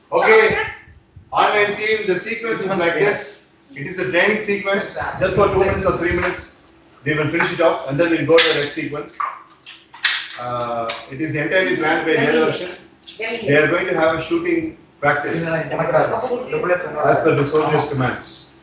Okay, online team, the sequence is like this. It is a training sequence, just for 2 minutes or 3 minutes. We will finish it off and then we'll go to the next sequence. It is entirely planned by the other version. They are going to have a shooting practice as per the soldier's commands.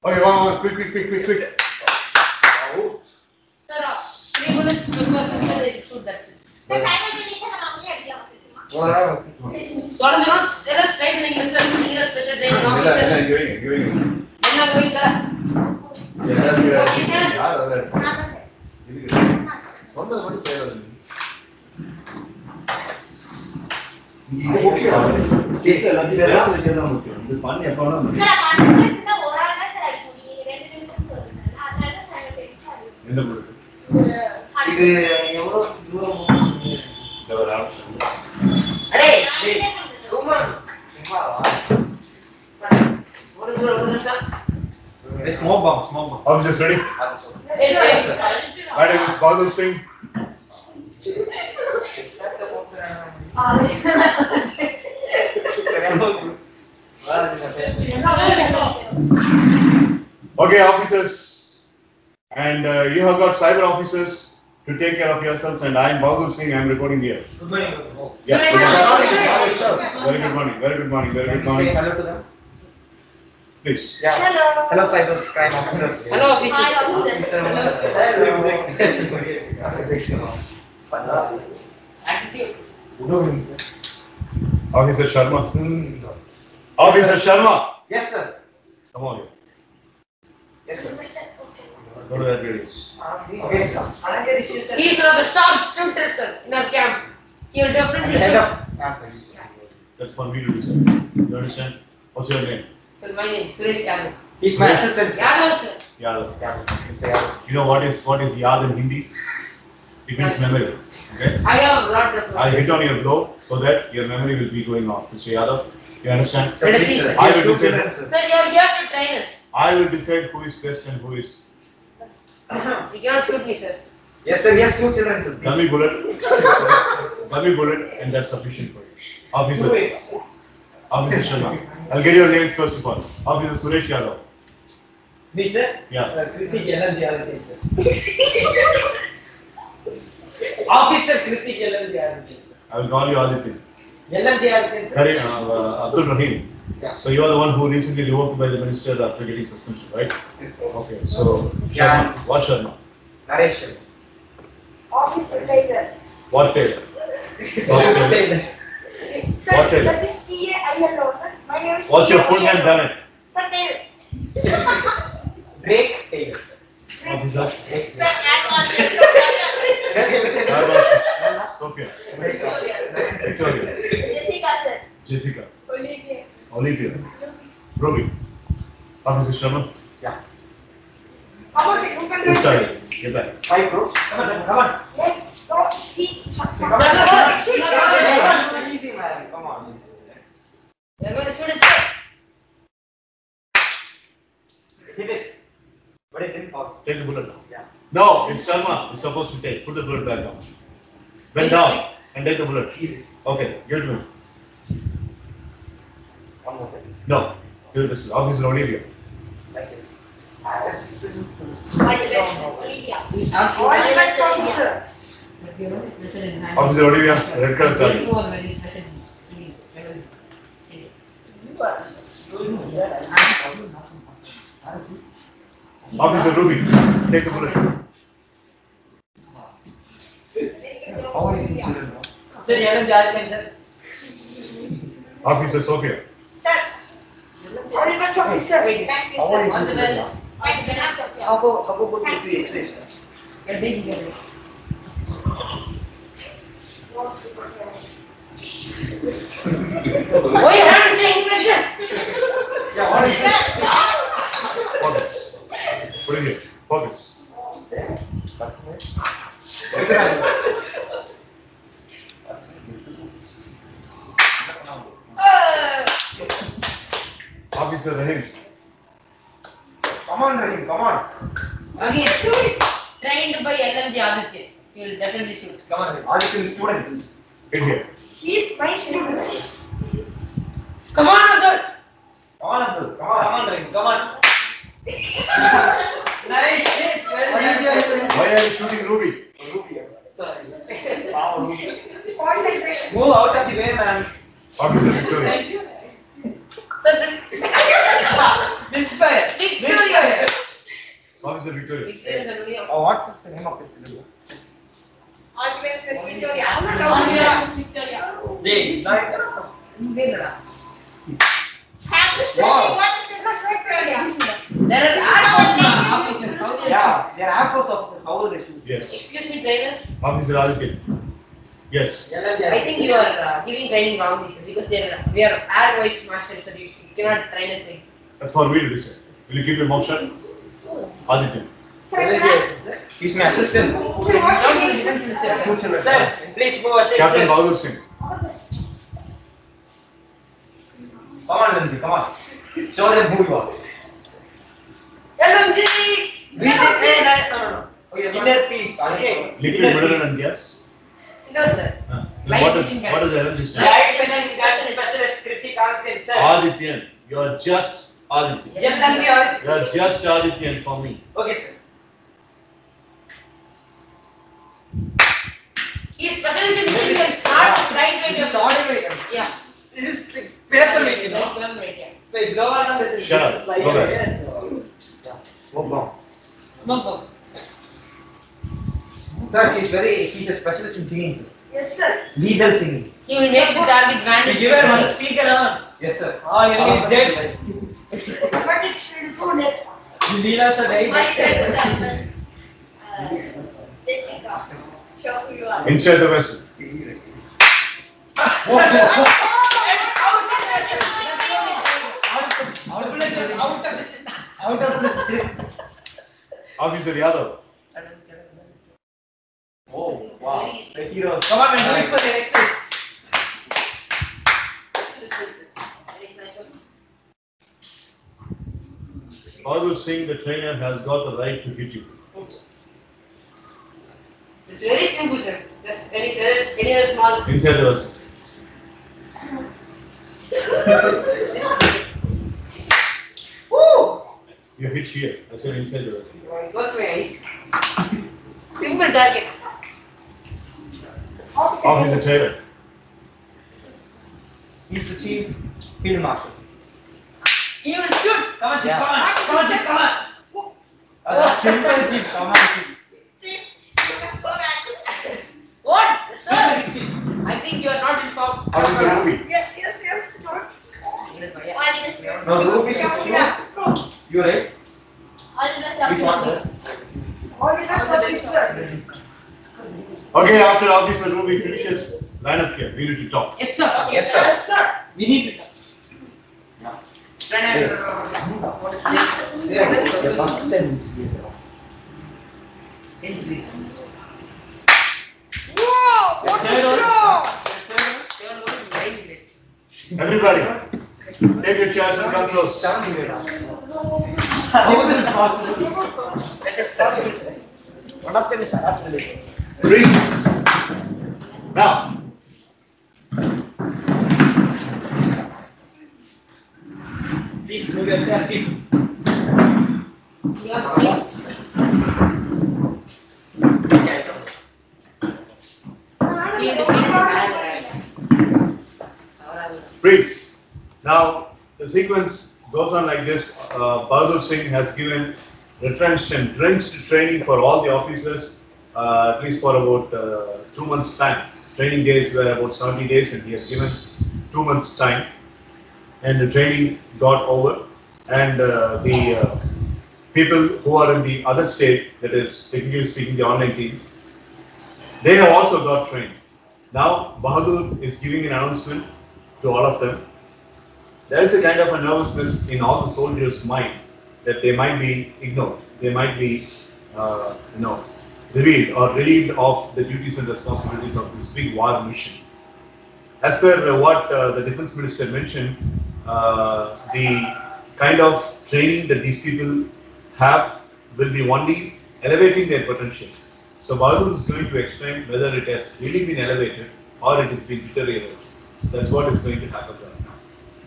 Okay, one, quick. Sir, 3 minutes before they shoot that. Special day. Small bomb. Officers ready? My name is Bahadur Singh. Okay, officers, and you have got cyber officers to take care of yourselves, and I am Bahadur Singh. I am reporting here. Good morning. Yeah, good morning. Very good morning. Say hello to them. Please. Yeah. Hello, cyber crime officers. Hello, officers. Officer Sharma. Officer Sharma. Yes, sir. Come on here. Yes, sir. Go to that building. Okay, sir. He is the staff instructor, sir, in our camp. He will definitely Head shoot. up. That's for me to do, sir. You understand? What's your name? Sir, my name Suresh Yadav. He's my assistant. Yadav, sir. Yadav. Yeah. You know what is Yad in Hindi? It means memory. Okay? I have lot of. I'll hit on your blow so that your memory will be going on. Mr. Yadav, you understand? Sir, please, sir. I will decide. Sir, you are here to train us. I will decide who is best and who is You cannot shoot me, sir. Yes, sir. Yes, 2 children, sir. dummy bullet, and that's sufficient for you. Officer Sharma. I'll get your names first of all. Officer Suresh Yadav. Me, sir? Yeah. Kritik LLD, sir. Officer Kritik LLD, sir. I will call you Aditya. LLD, sir. Sorry, Abdul Rahim. Yeah. So you are the one who recently revoked by the minister after getting suspension, right? Yes, sir. Okay. So Yeah. Sharma, what Sharma? Narration. Officer Tiger. What Taylor? What Taylor? Sir, What Taylor? that is T-A-I-L-O, sir. My name is What's your full name, damn it? Sir, Taylor. Drake Taylor. Officer. Sophia. Victoria. Jessica, sir. Jessica. Olivia. Olivia. Ruby. Officer Sharma. Yeah. Come on, you can do This it. side. Get back. Hi, bro. Come on. Let's go. See. Come on. Easy, man. Come on. We are going to shoot it. Hit it. But it didn't fall. Take the bullet down. Yeah. No, it's Sharma. It's supposed to take. Put the bullet back down. Bend down and take the bullet. Easy. Okay, give it to me. One more thing. No, give this to Officer Olivia. Like it. Olivia. We have to. Officer. Officer Olivia, red card card. Officer Ruby, take the bullet. Sir, LLD, sir. Officer Sophia. Yes. Oliver, officer. Thank you, sir. All the best. Thank you, sir. How about the 3 X-rays, sir? Why your hand is saying like this? Yeah, what is this? Focus. Put it here. Focus. Officer Rahim. Come on, Rahim, come on. Again, trained by LMG Aditya. You will definitely shoot. Come on, Rahim. Aditya is student. Hit here. He's my student. Come on, Abdul. Come on, Abdul. Come on, Rahim. Come on. Nice hit. Well done. Why are you shooting Ruby? Wow, Ruby. Point and break. Move out of the way, man. Officer Victoria. Misfire. Misfire. Officer Victoria. Victoria. Oh, what is the name of this film? Always Miss Victoria. I'm not Victoria. Hey, nice. Have to say Wow. what is Miss Victoria? There are officers. How do you Yeah, they are Air Force officers. How old is she? Yes. Excuse me, trainers. Officer Aditya. Yes. I think you are giving training wrong because we are air vice marshals, so you cannot train us like. That's for me to decide. Will you keep your mouth shut? Aditya. He's my assistant. Sir, please move aside. Captain Sir. Bahadur Singh. Come on, Lindsay, come on. Show them who you are. LMG. No. Inner peace. Okay. Liquid, mineral and gas. No, sir. What is the energy stand? Light specialist, specialist, critical thing, sir. Adityan. You are just Adityan. LMG. You are just Adityan for me. Okay, sir. He is specialist in physics, not lightweight. It's order. Yeah. This is paper weight, you know. Lightweight, yeah. Wait, blow on this. Shut up. Like Go back. yes. Smoke bomb. Smoke bomb. Sir, she's a specialist in singing, sir. Yes, sir. Lethal singing. He will make the target vanish. Give her one speaker on. Yes, sir. Oh, enemy is dead. But it's included. Leela sir died. My friend. Show who you are. Inside the vessel. Out of this. Officer Yadav. Oh, wow. The heroes. Come on, man, do it for the exercise. Bahadur Singh, the trainer, has got the right to hit you. It's very simple, sir. Just any other small. Inside the vessel. Woo! You hit here. I said inside the vessel. It goes my eyes. Simple target. Officer Taylor. He's the chief field marshal. He will shoot. Come on, chief, come on. Come on, chief, come on. Simple chief, come on, chief. Go back. What? Sir, I think you are not informed. Officer Ruby. Yes. Not. No, Ruby is you. You right? Which one? Okay, after Officer Ruby finishes, line up here. We need to talk. Yes, sir. Yes, sir. We need to. Whoa! What a show! Everybody, take your chairs and come close. How is it possible? One of them is absolutely. Freeze. Now, Please move your chair, chief. freeze. Now, the sequence goes on like this. Bahadur Singh has given retrenched and drenched training for all the officers, at least for about 2 months' time. Training days were about 70 days, and he has given 2 months' time. And the training got over, and the people who are in the other state, that is technically speaking the online team, they have also got trained. Now Bahadur is giving an announcement to all of them. There is a kind of a nervousness in all the soldiers' mind that they might be ignored, they might be, revealed or relieved of the duties and responsibilities of this big war mission. As per what the defense minister mentioned, the kind of training that these people have will be only elevating their potential. So Bahadur is going to explain whether it has really been elevated or it has been deteriorated. That's what is going to happen right now.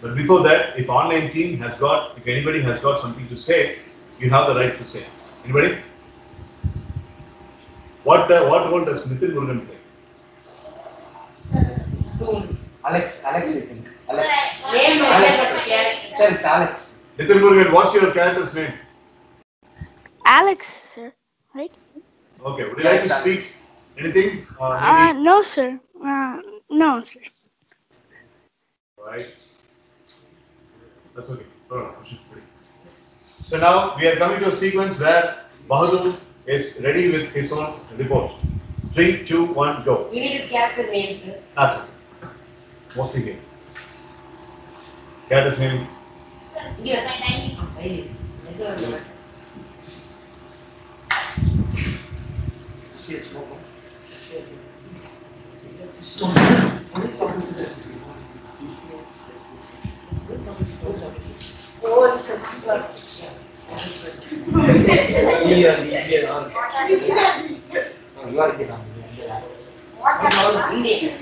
But before that, if online team has got, if anybody has got something to say, you have the right to say. Anybody? What role does Nitin Murugan play? Alex, I think. Alex. Name Alex. character. Sir, it's Alex. Nitin Murugan, what's your character's name? Alex, sir. Right? Okay, would you like to speak anything? No, sir. No, sir. Right. That's okay. So now we are coming to a sequence where Bahadur is ready with his own report. 3, 2, 1, go. We need his character name, sir. That's it. Mostly here. Character's name. Yes, I don't know. Oh, it's a sir. You are the Indian.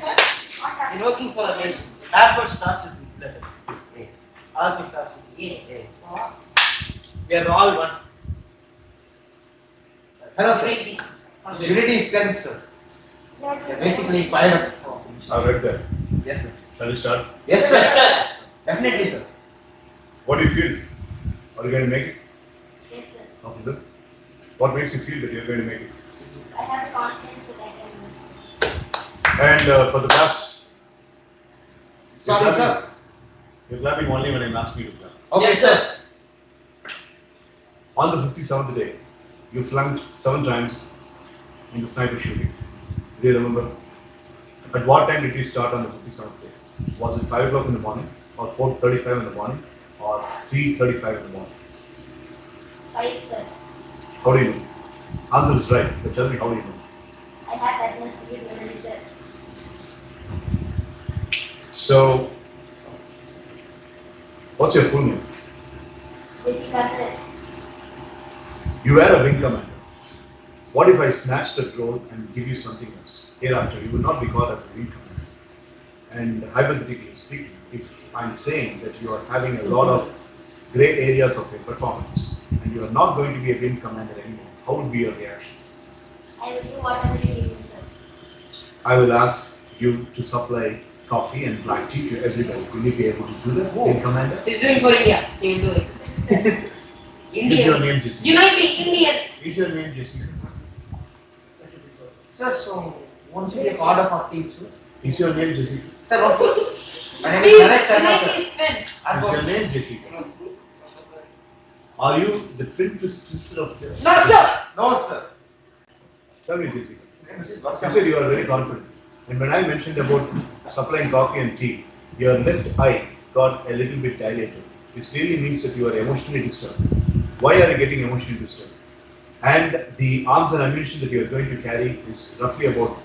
You're working for the nation. Alphabet starts with letter A. Alphabet starts with Yeah. We are all one. Hello, sir. Unity. Unity is strength, sir. They're basically pilot. I read that. Yes, sir. Shall we start? Yes, sir. Definitely, sir. What do you feel? Are you going to make it? Yes, sir. Officer? What makes you feel that you're going to make it? I have the confidence that I can. And for the past, Sorry, sir. you're clapping only when I'm asking you to clap. Okay, Yes, sir. On the 57th day, you flunked 7 times in the sniper shooting. Do you remember? At what time did you start on the 57th day? Was it 5 o'clock in the morning, or 4:35 in the morning, or 3:35 in the morning? 5, sir. How do you know? Answer is right, but tell me how do you know? I have that much vivid memory, sir. So, what's your full name? Manikandan. You were a wing commander. What if I snatch that role and give you something else? Hereafter, you will not be called as a wing commander. And hypothetically speaking, if I'm saying that you are having a lot of gray areas of your performance and you are not going to be a wing commander anymore, how would be your reaction? I will do whatever you need, sir. I will ask you to supply coffee and black tea to everybody. Will you be able to do that, wing commander? She's doing for India. She will do it. Is your Indian. name Jessica? United Indian. Is your name Jessica? Sir, so won't you be a part of our team, sir? Is your name Jessica? Sir, also, my name is Alex Sharma, sir. His friend. Is your name Jessica? Are you the twin sister of Jessica? No, sir. No, sir. Tell me, Jessica. This is You what's said you are very confident. And when I mentioned about supplying coffee and tea, your left eye got a little bit dilated, which really means that you are emotionally disturbed. Why are you getting emotionally disturbed? And the arms and ammunition that you are going to carry is roughly about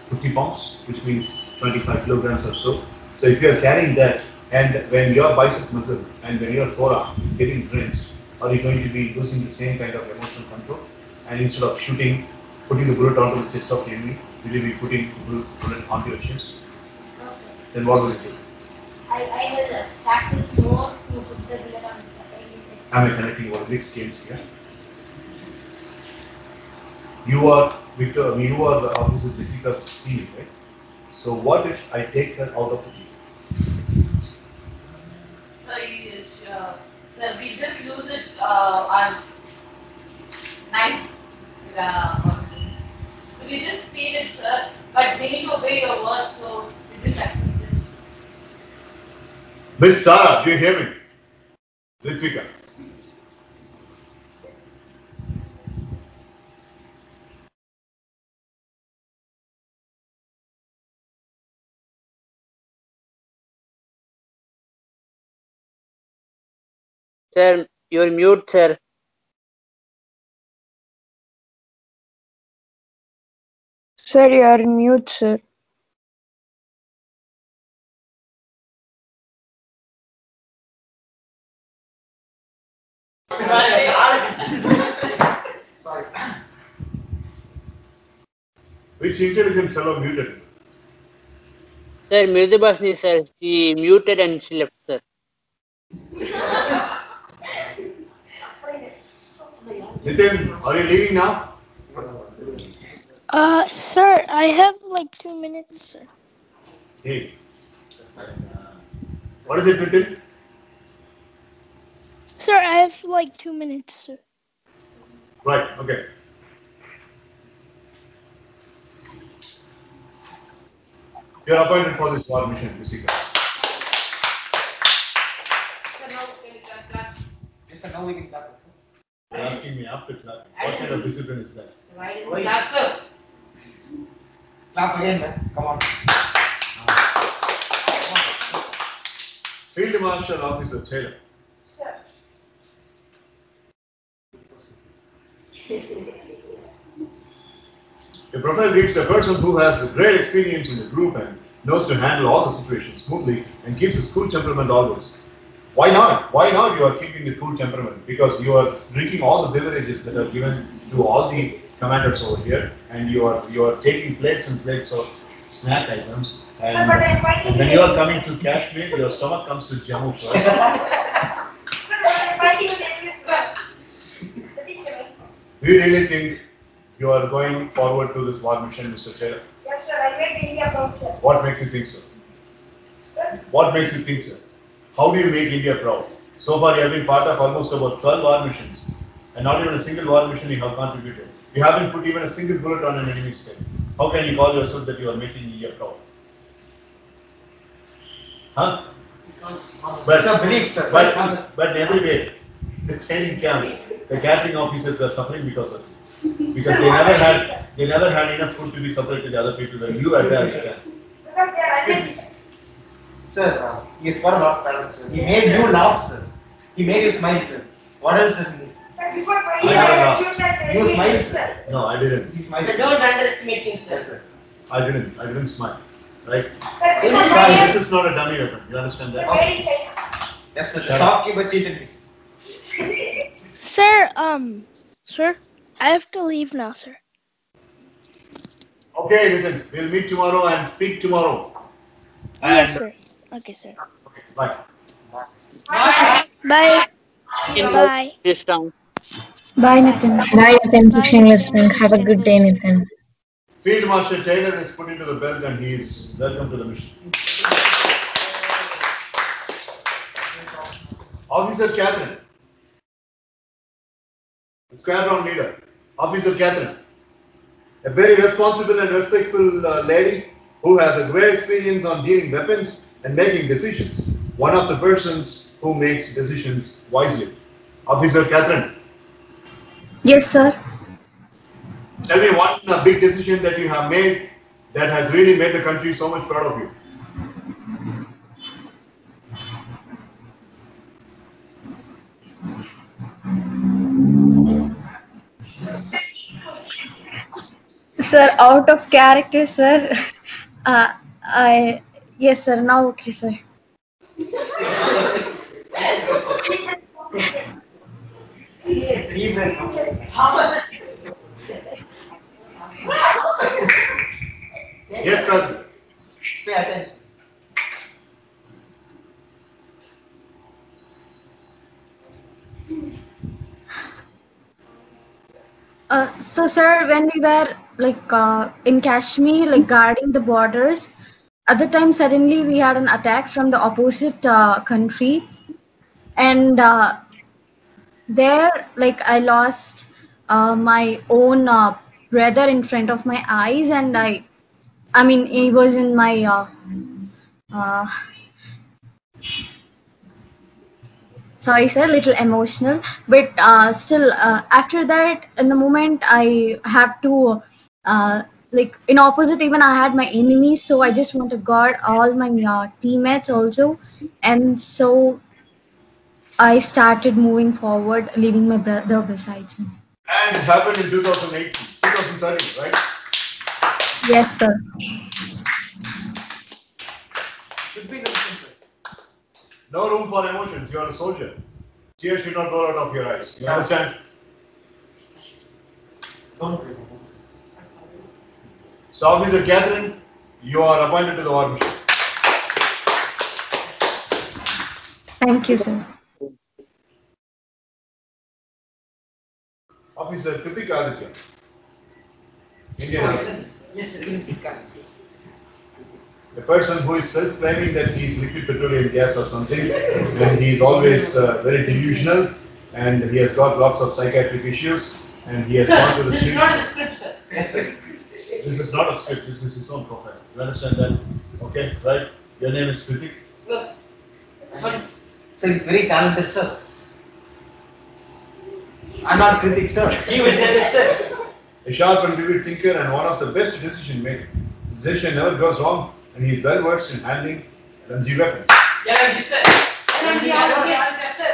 50 pounds, which means 25 kilograms or so. So if you are carrying that, and when your bicep muscle and when your forearm is getting drenched, are you going to be losing the same kind of emotional control? And instead of shooting, putting the bullet onto the chest of the enemy, will you be putting the bullet onto your chest? No, sir. Then what will you do? I will practice more to put the bullet on the enemy. Am I connecting all big scales here? You are Victor, you are the officer Jessica's senior, right? So what if I take her out of the team? So we just use it on night. So we just feel it, sir, but we need to obey your words, so we didn't accept it. Miss Sarah, do you hear me? Ritvika. Sir, you're mute, sir. Sir, you are in mute, sir. Which intelligent fellow muted? Sir, Mirdubhashini, sir. She muted and she left, sir. Nitin, are you leaving now? Sir, I have like 2 minutes, sir. Hey. What is it, Nitin? Sir, I have like 2 minutes, sir. Right, okay. You are appointed for this war mission to Secret. Sir, now can we clap? Yes, sir, now we can clap. You're asking me after clapping. What kind of discipline is that? Why didn't we clap, sir? Clap again, man. Come on. Field Marshal Officer Taylor. Sir. Your profile reads a person who has great experience in the group and knows to handle all the situations smoothly and keeps a cool temperament always. Why not? Why not you are keeping the cool temperament? Because you are drinking all the beverages that are given to all the commanders over here, and you are taking plates and plates of snack items. And when you are coming to Kashmir, your stomach comes to Jammu first. We really think you are going forward to this war mission, Mr. Taylor. Yes, sir. I made India proud, sir. What makes you think so? Sir. What makes you think so? How do you make India proud? So far, you have been part of almost about 12 war missions, and not even a single war mission you have contributed. You haven't put even a single bullet on an enemy's head. How can you call yourself that you are making India proud? Huh? Sir, believe, sir. But everywhere, the training camp, the catering officers are suffering because of it. Because they never had enough food to be supplied to the other people when you are there. Because they are unhappy, sir. Sir, he is for a lot of talent, sir. He made you laugh, sir. He made you smile, sir. What else does he need? Sir, before I fighting, never I laughed. assumed that You he smiled, did, sir. No, I didn't. He smiled. Sir, don't underestimate him, Yes, sir. sir. I didn't smile. Right? Sir, before Sorry, fighting, This is not a dummy weapon. You understand sir, that? made in China. Yes, sir. Shut Shopkeeper cheated me. Sir, sir, I have to leave now, sir. Okay, listen. We'll meet tomorrow and speak tomorrow. Yes, sir. Okay, sir. Bye. Bye. Bye. In Bye. this town. Bye, Nitin. Bye, Nitin. Bye, Pushing Nitin. listening. Have a good day, Nitin. Field Marshal Taylor is put into the belt and he is welcome to the mission. Officer Catherine, the squadron leader. Officer Catherine, a very responsible and respectful lady who has a great experience on dealing weapons and making decisions. One of the persons who makes decisions wisely. Officer Catherine, Yes, sir. tell me one big decision that you have made that has really made the country so much proud of you. Sir, out of character, sir. Yes, sir. Now, okay, sir. Yes, sir. Pay attention. So, sir, when we were in Kashmir, like guarding the borders, at the time suddenly we had an attack from the opposite country, and there, like I lost my own brother in front of my eyes, and I mean, he was in my uh, sorry, sir, little emotional, but still, after that, in the moment, I have to, like, in opposite, even I had my enemies, so I just want to guard all my teammates also, and so I started moving forward, leaving my brother beside me. And it happened in 2018, 2013, right? Yes, sir. Should be the mission, sir. No room for emotions. You are a soldier. Tears should not roll out of your eyes. You understand? Don't worry. So, Officer Catherine, you are appointed to the war mission. Thank you, sir. Officer Kritik Aditya, Indian Army. Yes, sir. The person who is self-claiming that he is liquid petroleum gas or something, and he is always very delusional, and he has got lots of psychiatric issues, and he has gone to Sir, the this is street. not in the script, sir. Yes, sir. This is not a script, this is his own profile. You understand that? Okay, right? Your name is Kritik. Yes. But So he's very talented, sir. I'm not critic, sir. He will tell it, sir. A sharp and vivid thinker and one of the best decision makers. His decision never goes wrong, and he is well versed in handling LMG weapons. Yeah, yes, sir. LMG, Yes, sir.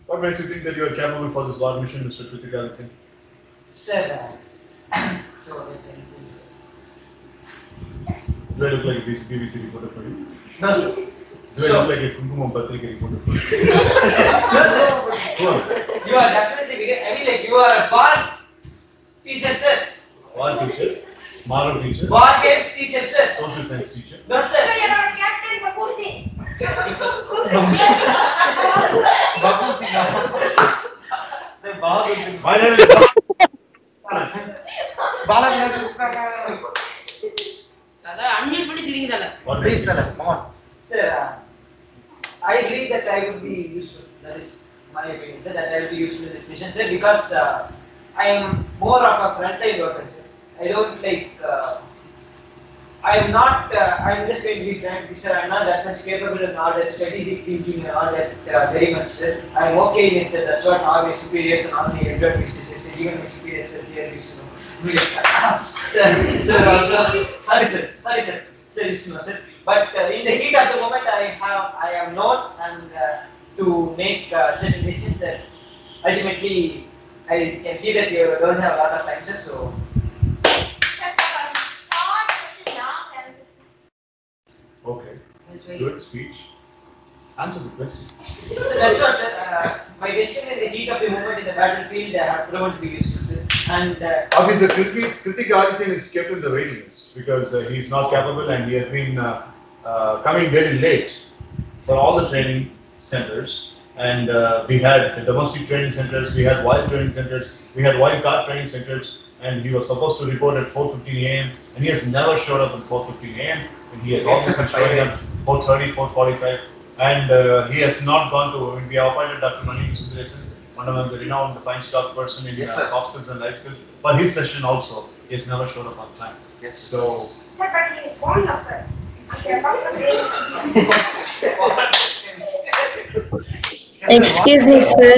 What makes you think that you are capable for this war mission, Mr. Kritik Aditya? Sir, so Do I look like a BBC reporter for you? no, sir. Do I look like a Kumkumam Patrika reporter for you? No, sir. Go on. You are definitely, I mean, like, you are a war teacher, sir. War teacher, moral teacher, War games teacher, sir. social science teacher. No, sir. My name is அதான் unmute பண்ணி சிரிக்குதால. What Please, makes you sir, come on. Sir, I believe that I will be useful. That is my opinion, sir, that I will be useful in this mission, sir, because I am more of a frontline worker, sir. I don't like. I am not. I am just going to be frank, sir. I am not that much capable in all that strategic thinking and all that very much, sir. I am okay in it, sir. That's what all my superiors and all the everyone used to say, sir. Even my superiors, sir, here used to know. Sir, sorry, sir. Sir, sir. But in the heat of the moment, I am known and to make certain decisions that ultimately I can see that you don't have a lot of time, sir. So. Okay, good speech. Answer the question. So that's what, sir. My decision in the heat of the moment in the battlefield have proven to be useful, sir. And Officer Kritik Aditya is kept in the waiting list because he is not capable and he has been coming very late for all the training centers. And we had the domestic training centers, we had wild training centers, we had wild card training centers, and he was supposed to report at 4:15 a.m. and he has never showed up at 4:15 a.m. and he has always been showing up 4:30, 4:45, and he has not gone to. We appointed Dr. Manikandan Sundaresan, one of the renowned fine stock person in Yes, sir. soft skills and life skills. For his session also, he has never showed up on time. Yes. So Excuse me, sir.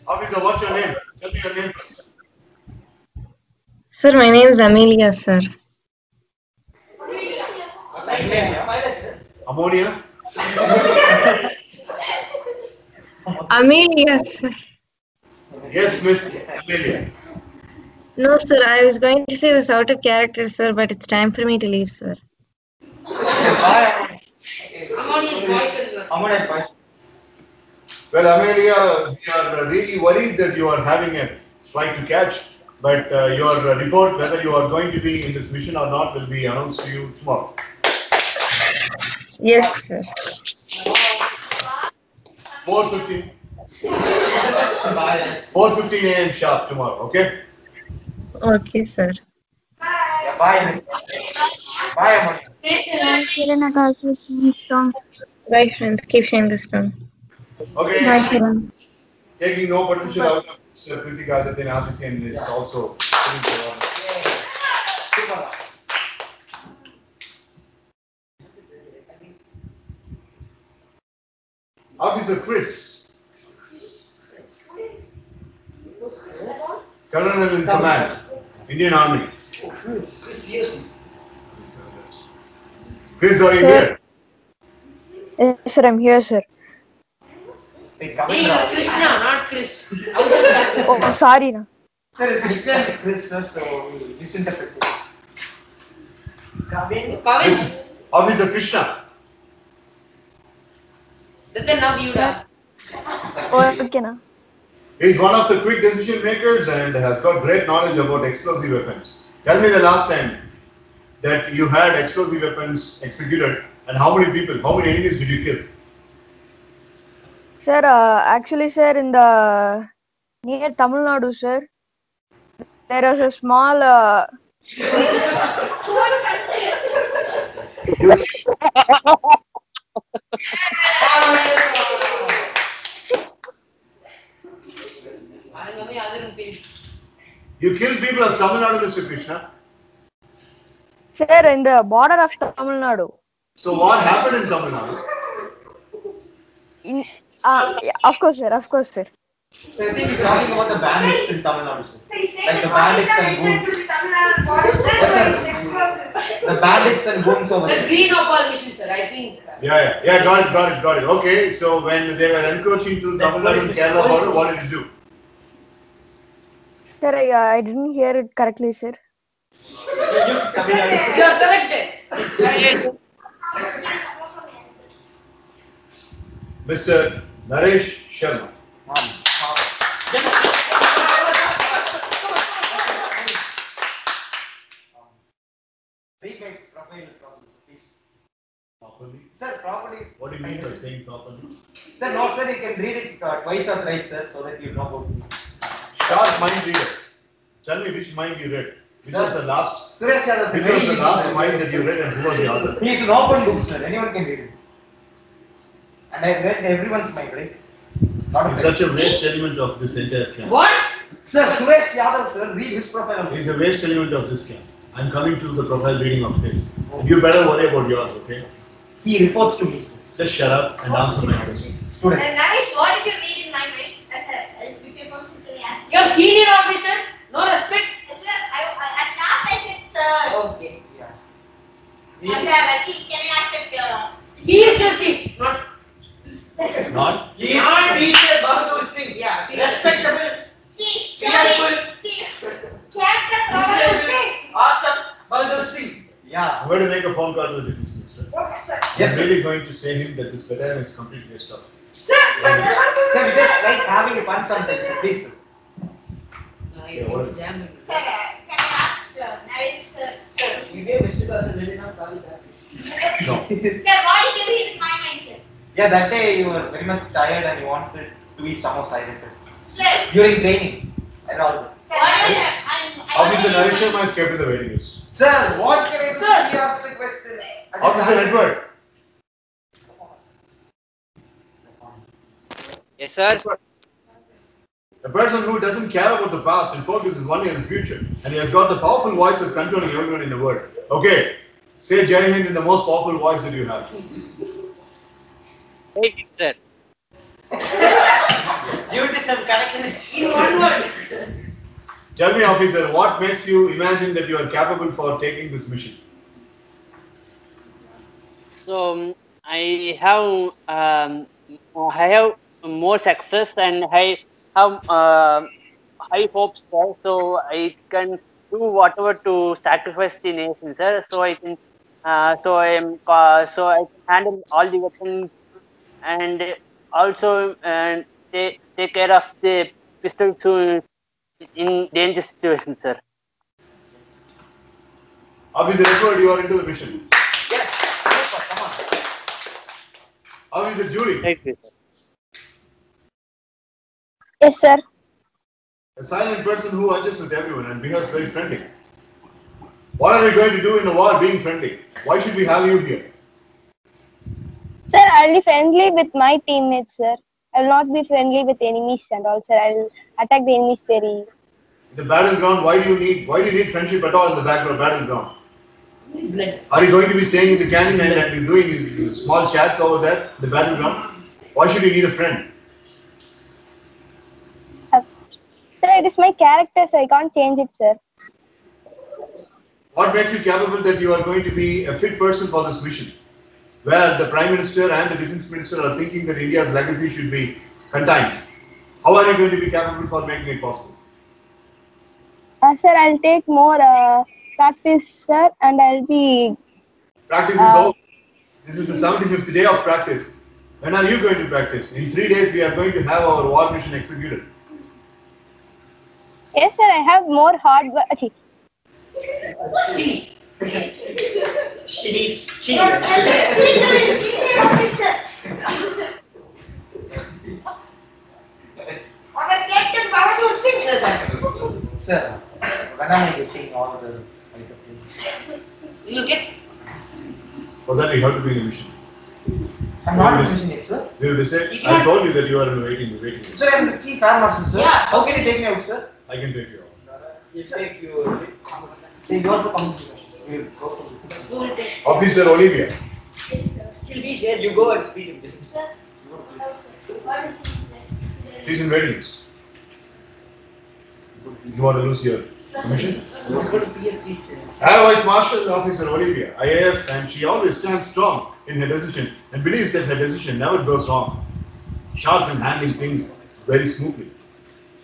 Officer, what's your name? Tell me your name first. Sir, my name is Amelia, sir. Ammonia? Amelia, sir. Yes, Miss Amelia. No, sir, I was going to say this out of character, sir, but it's time for me to leave, sir. Ammonium poison. Well, Amelia, we are really worried that you are having a flight to catch, but your report, whether you are going to be in this mission or not, will be announced to you tomorrow. Yes, sir. 4:15. 4:15 a.m. sharp tomorrow, okay? Okay, sir. Yeah, bye. Bye, Amani. Bye, friends. Keep sharing this one. Okay. Bye, Kiran. Taking no potential out of Mr. Kritik Aditya is also putting the order. Officer Chris, Colonel in command, Indian Army. seriously. Chris, are you Sir. here? Yes, sir, I'm here, sir. Hey, come Hey, in you're now. Krishna, not Chris. Out of that. Oh, sorry. No. Sir, his nickname is Chris, sir, so we misinterpreted it. Kavin? Kavin, Officer Krishna. that's enough, Yuda. Okay, na. He is one of the quick decision makers and has got great knowledge about explosive weapons. Tell me the last time that you had explosive weapons executed and how many people, how many enemies did you kill? Sir, actually, sir, in the near Tamil Nadu, sir, there was a small. You killed people of Tamil Nadu, Mr. Krishna. Sir, in the border of Tamil Nadu. So what happened in Tamil Nadu? Yeah, of course, sir. Of course, sir. So I think he's talking about the bandits in Tamil Nadu, sir. Like the bandits and goons. Yes, sir. The bandits and goons over The there. green opal mission, sir, I think. Yeah, got it. Okay, so when they were encroaching to Tamil Nadu and Kerala border, what did you do? Sir, I didn't hear it correctly, sir. You are selected. Mr. Naresh Sharma. Read my profile properly, please. Properly? Sir, properly. What do you mean by saying properly? Sir, no, sir, you can read it twice or thrice, sir, so that you know about me. Sharp mind reader. Tell me which mind you read. Which was the last? Suresh Yadav, Which was the last mind that you read and who was the author? He is an open book, sir. Anyone can read it. And I read everyone's mind, right? Not He's such a waste element of this entire camp. What? Sir, Suresh Yadav, sir, read his profile. He's a waste element of this camp. I'm coming to the profile reading of his. You better worry about yours, okay? He reports to me, sir. Just shut up and answer my question. Student. Naresh, what did you read in my mind? Which you constantly ask. You're senior officer, no respect. At last I said, sir. Okay. Yeah. And Rajiv, can I accept your? He is your chief, not. Not? He is not teacher Bahadur Singh. Yeah, teacher. Respectable, Chief, fearful, Captain Bahadur. awesome Bahadur Singh. Yeah. I'm going to make a phone call to the defense minister. Okay, sir. Yes, I'm sir. really going to say him that this battalion is completely stopped. Sir, Sir, we just like having fun sometimes, sir. Please, sir. I want to jam him. Sir, can I ask Naresh, sir? Sir, you gave Mr. Dasan really not call that. No. Sir, what did you read in my mind, sir? Yeah, that day you were very much tired and you wanted to eat samosa, I remember. Sir, During training and all that. Officer Naresh Sharma is kept in the waiting list. Sir, what can I do? He asked the question. Officer Edward. Yes, sir. A person who doesn't care about the past and focuses only on the future, and he has got the powerful voice of controlling everyone in the world. Okay, say Jai Hind in the most powerful voice that you have. Hey, sir. Due to some connection. In one word. Tell me, officer, what makes you imagine that you are capable for taking this mission? So I have more success and I have high hopes, sir. So I can do whatever to sacrifice the nation, sir. So I can, so I can handle all the weapons and also take care of the pistols in dangerous situations, sir. Officer Edward, you are into the mission. Yes, come on. Officer Julie, Thank you, sir. Yes, sir. a silent person who adjusts with everyone and behaves very friendly. What are we going to do in the war being friendly? Why should we have you here? Sir, I'll be friendly with my teammates, sir. I will not be friendly with enemies and all, sir. I'll attack the enemies very. In the battleground, why do you need friendship at all in the battleground? Blood. Are you going to be staying in the canyon and doing small chats over there, the battleground? Why should you need a friend? Sir, it is my character, so I can't change it, sir. What makes you capable that you are going to be a fit person for this mission? Where the Prime Minister and the Defence Minister are thinking that India's legacy should be contained. How are you going to be capable for making it possible? Sir, I'll take more practice, sir, and I'll be. Practice is over. This is the 75th day of practice. When are you going to practice? In 3 days, we are going to have our war mission executed. Yes, sir, I have more hard work. See. She needs cheat. Sir, when am I getting all the You'll get. For that, you have to be in a mission. I'm not using it, sir. We will decide. I told you that you are in the waiting room. Sir, I'm the chief air marshal, sir. Yeah. How can you take me out, sir? I can take you out. Yes, take you. You also come to you go to You will take. Officer Olivia. She'll be here. You go and speak with him. Sir, what is it? She's in readiness. You want to lose your commission? Let's go to PSP. Air Vice Marshal Officer Olivia, IAF, and she always stands strong in her decision and believes that her decision never goes wrong. Sharp in handling things very smoothly.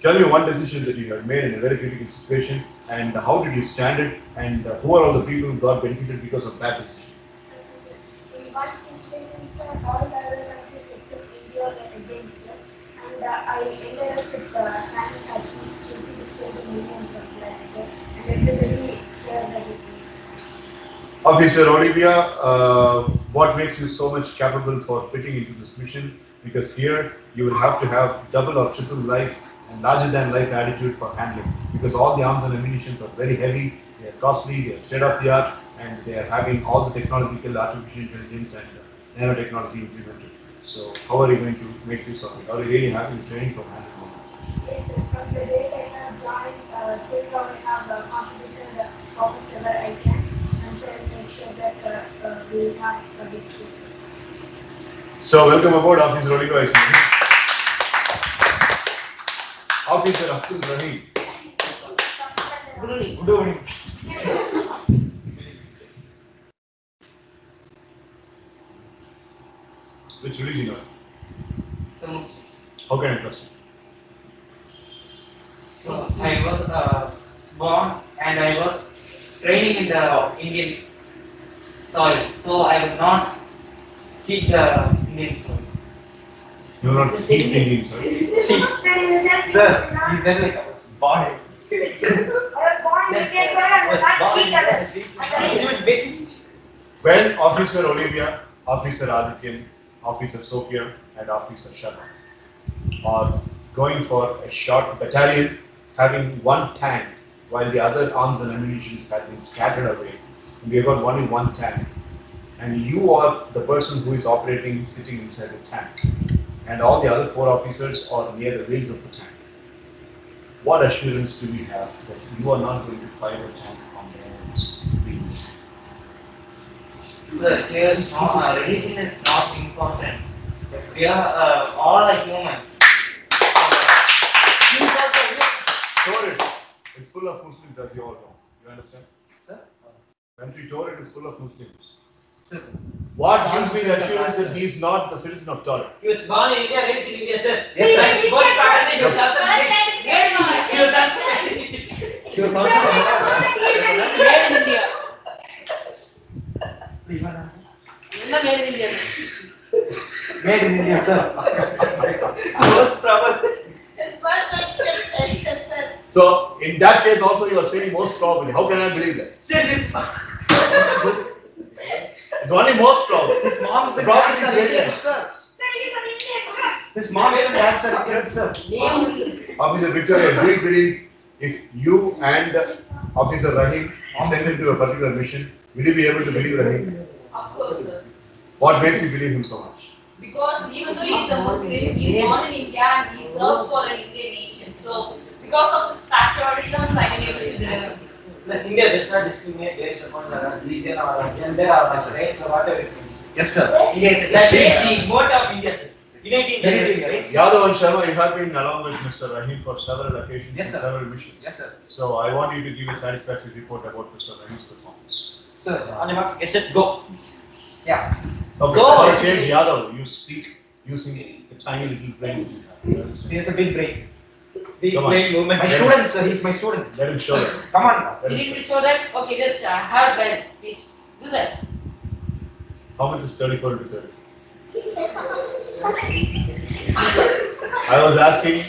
Tell me one decision that you have made in a very critical situation, and how did you stand it, and who are all the people who got benefited because of that decision? In one situation, sir, all the other countries except India were against us, and I ended up with signing agreements to the millions of lives, sir, and everybody cared about it. Officer Olivia, what makes you so much capable for fitting into this mission? Because here you will have to have double or triple life and larger than life attitude for handling. Because all the arms and ammunitions are very heavy, they are costly, they are state of the art, and they are having all the technological, artificial intelligence and nanotechnology implemented. So how are you going to make use of it? Are you really having training for handling all that? Yes, sir, from the day I have joined, till now I have contributed almost ever I can, and so I'll make sure that we have a victory. So welcome aboard, Officer Olivia. Officer Abdul Rahim. Good evening. Good evening. Which religion are you? How can I trust you? So I was born and I was training in the Indian soil. So I will not keep the Indian soil. You are not keep thinking, sir. See, sir, he said like I was born. I was born in India, sir, I was not cheat others. When Officer Olivia, Officer Adityan, Officer Sophia, and Officer Sharma are going for a short battalion having one tank while the other arms and ammunition have been scattered away, and we have got only one tank, and you are the person who is operating sitting inside the tank, and all the other 4 officers are near the wheels of the tank. What assurance do we have that you are not going to fire a tank on their wheels? The here is not, religion is not important. We are all are humans. Torrid is full of Muslims, as you all know. You understand? Sir? Country Torrid is full of Muslims. Sir. What gives me the assurance that he is not the citizen of Torrid? He was born in India, raised in India, sir. Yes, sir. And most importantly, he was also he was also He was also Made in India. என்ன made in India? made in India, sir. most probably. So, in that case, also you are saying most probably. How can I believe that? Sir, this It's only most probable. His mom is The a probability is dancer, very Indian, less. sir. His mom is a dancer, Indian, sir. Officer Victoria, do you believe if you and Officer Rahim send him to a particular mission, will you be able to believe Rahim? Of course, sir. What makes you believe him so much? Because even though he's a Muslim, he's born in India and he served for an Indian nation. So, because of his patriotism, I can able to deliver. plus India does not discriminate based upon religion or gender or race or whatever it is. Yes, sir. That is the motto of India, sir. Uniting University, right? Yadav and Sharma, you have been along with Mr. Rahim for several occasions Yes, and sir. several missions. Yes, sir. So I want you to give a satisfactory report about Mr. Rahim's performance. Sir, on your mark, get set, go. Yeah. Okay, Go. for a change, Yadav, you speak using a tiny little brain. He has a big break. Big Come on. brain movement. My Let him- student, sir, he's my student. Let him show them. Come on now. Let You him need show to show that. Okay, just hard bend. Please do that. How much is 34 to 30? I was asking,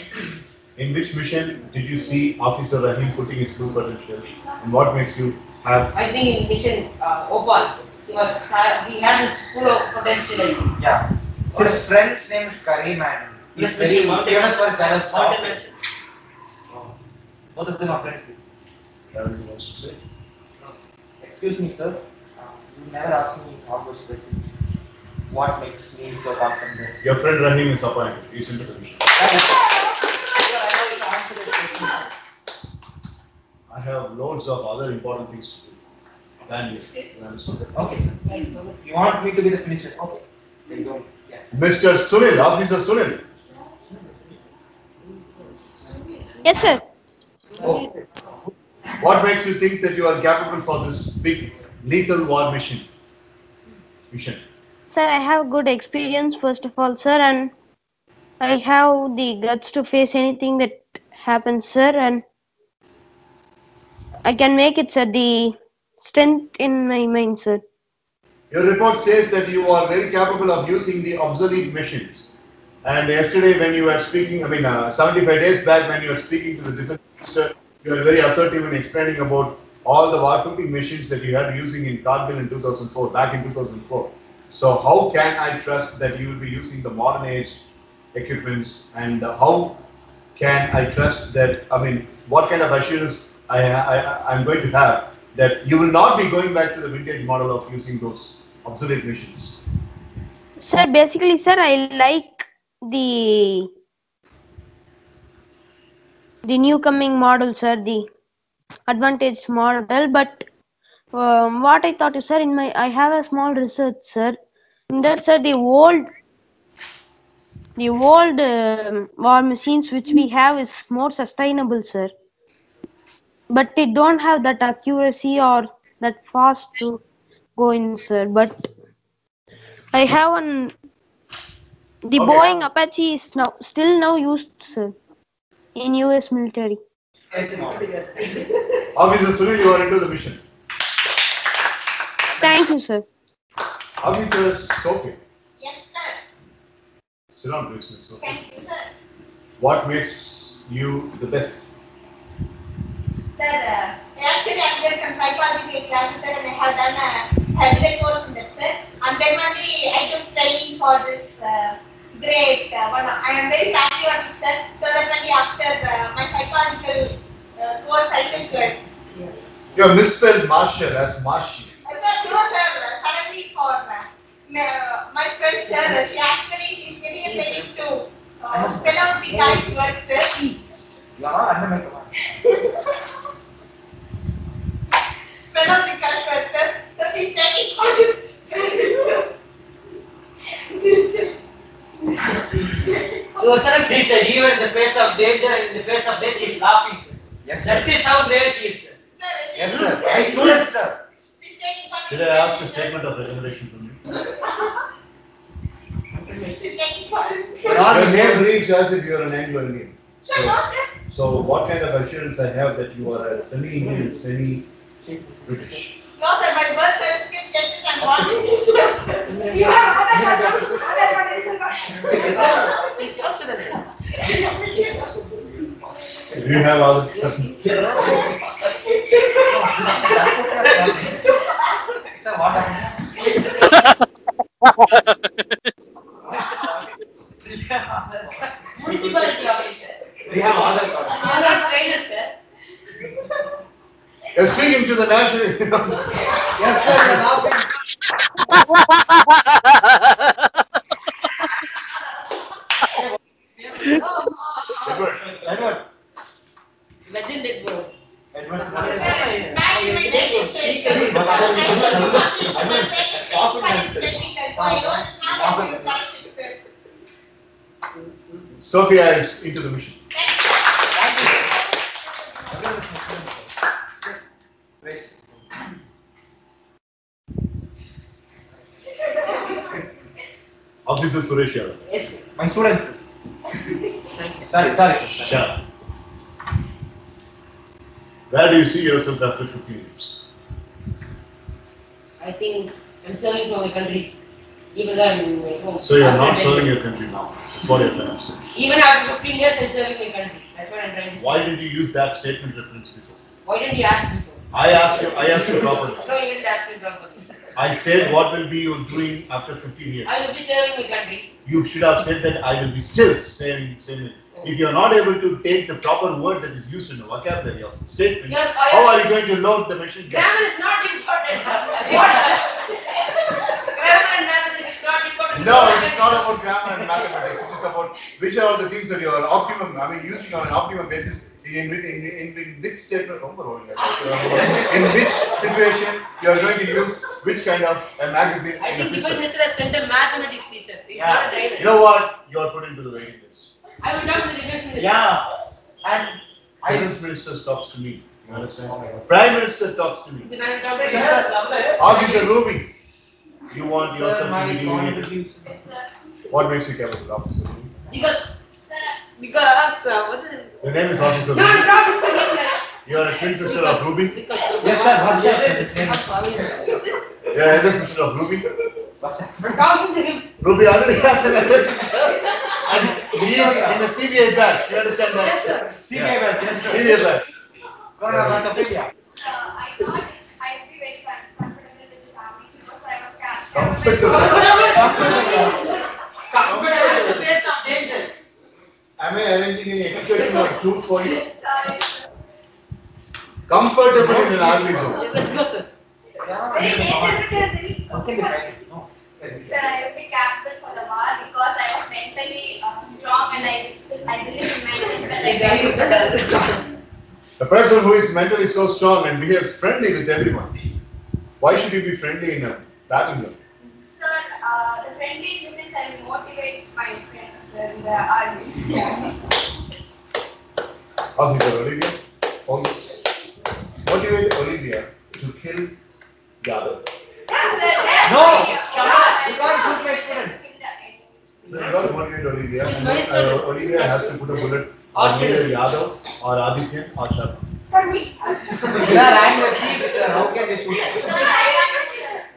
in which mission did you see Officer Rahim putting his true potential, and what makes you have? I think in mission Opal, he had this full of potential. I think. Yeah. His friend's name is Kareem and he's very famous for his talents. Both of them are friends. Anything else to say? Excuse me, sir. You never asked me all those questions. What makes me so confident? Your friend Rahim is appointed. He's into the mission. I have loads of other important things to do than this. Okay, sir. You want me to be the finisher? Okay. Then you go. Yeah. Mr. Sunil, Officer Sunil. Yes, sir. Oh. What makes you think that you are capable for this big lethal war mission? Sir, I have good experience, first of all, sir, and I have the guts to face anything that happens, sir, and I can make it, sir, the strength in my mind, sir. Your report says that you are very capable of using the obsolete machines. And yesterday when you were speaking, 75 days back when you were speaking to the defense minister, you were very assertive in explaining about all the war-cooking machines that you had using in Kargil in 2004, back in 2004. So how can I trust that you will be using the modern age equipments, and how can I trust that, what kind of assurance I'm going to have that you will not be going back to the vintage model of using those obsolete machines? Sir, basically, sir, I like the new coming model, sir, the advantage model, but what I thought is, sir, I have a small research, sir. In that, sir, the old war machines which we have is more sustainable, sir. But it don't have that accuracy or that fast to go in, sir. But I have the Okay. Boeing Apache is still now used, sir, in US military. Officer Sunil, you are into the mission. Thank you, sir. Officer Sophie. Yes, sir. Sit down, please, Miss Sophie. Thank you, sir. What makes you the best? Sir, actually I did some psychology classes, sir, and I have done a course in that, sir. And then only I took training for this grade one. I am very patriotic, sir. So that only after my psychological course I took it. You have misspelled martial as martial. Sir, no, sir. Suddenly for my friend, sir, she's getting a training to spell out the correct words, sir. You are not under my command. Spell out the correct words, sir. So she's taking for this. She said, even in the face of danger and in the face of death, she is laughing, sir. Yes, that is how brave she is, sir. Yes, sir. My student, sir. Did I ask a statement of recommendation from you? Your name reads as if you are an Anglo-Indian. So what kind of assurance I have that you are a semi-Indian, semi-British? No, sir, my birth certificate says it and born. Do you have other questions? Sir, what happened? Municipality officer. We have other You cards. are not trainer, sir. You're speaking to the national. Yes, sir. You're laughing. Edward. Edward. Legend Edward. Edward. Sophia is into the mission. Officer Suresh Yadav. Yes. My students. Sorry. Shut up. Where do you see yourself after 15 years? I think I'm serving for my country, even though I'm in my home. So you are not After serving 10 your country now. That's what you're trying to say. Even after 15 years, I'm serving my country. That's what I'm trying to say. Why didn't you use that statement reference before? Why didn't you ask before? I asked you properly. No, you didn't ask me properly. I said what will be you doing after 15 years. I will be serving my country. You should have said that I will be still saying it. If you are not able to take the proper word that is used in the vocabulary of the statement, Yes, how are you going to load the machine? Grammar is not important. What? Grammar and mathematics is not important. No, it is not about grammar and mathematics. It is about which are all the things that you are using on an optimum basis. In which statement, in which situation you are going to use which kind of a magazine I in a think pistol. Defense Minister has sent a mathematics teacher. It's not a driver. You know what? You are put into the waiting list. I will talk to the Defense Minister. Yeah. And Finance Minister talks to me. You understand? Prime Minister talks to me. Then I will talk to the Officer Ruby, you want yourself to my be delineated. contribution. What makes you capable, Officer Ruby? Because what is it? Your name is Officer No, Ruby. talk to him. You are a twin sister of Ruby. Yes, sir. What's your name? You are elder sister of Ruby. I'm talking to him. Ruby already has an elder sister. And he is in the CBI batch. You understand that? Yes, sir. CBI batch. Yes, sir. CBI batch. Corona batch of India. I thought I'd be very comfortable with this family because I was Comfortable. Am I arranging any educational tool for you? Sorry, sir. Comfortable in an army zone. Let's go, sir. Okay, right. No. Sir, I will be capable for the war because I was mentally strong and I believe in my mental. A person who is mentally so strong and behaves friendly with everyone, why should you be friendly in a battlefield? Sir, the friendly in the sense I will motivate my friends in the army. Officer Olivia, almost motivate Olivia to kill Yadav. No! You can't shoot my student. You got to motivate Olivia. It's And my student. Olivia has to put a bullet on either Yadav or Aditya or Sharma. Sir, I am the chief, sir. How can they shoot?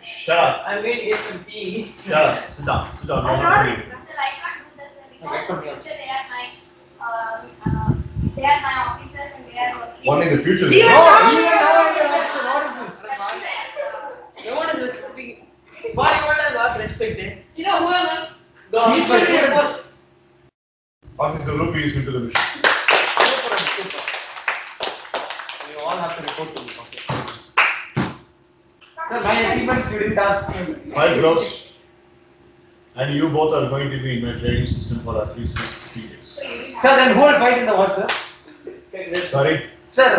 Shut up. I mean, it's a team. Shut up. Sit down. Sit down. No one will read. Sir, I can't do that, sir, because in future they are my officers and they are working. Only in the future. No, even now I can ask, what is this? No one is respecting. Why what I got respected? You know who am I? He's my student. Officer Ruby is into the mission. Super. You all have to report to me. Okay. Sir, my achievements you didn't ask me. 5 gross. And you both are going to be in my training system for at least 3 years. Sir, then who will fight in the war, sir? Sorry? Sir,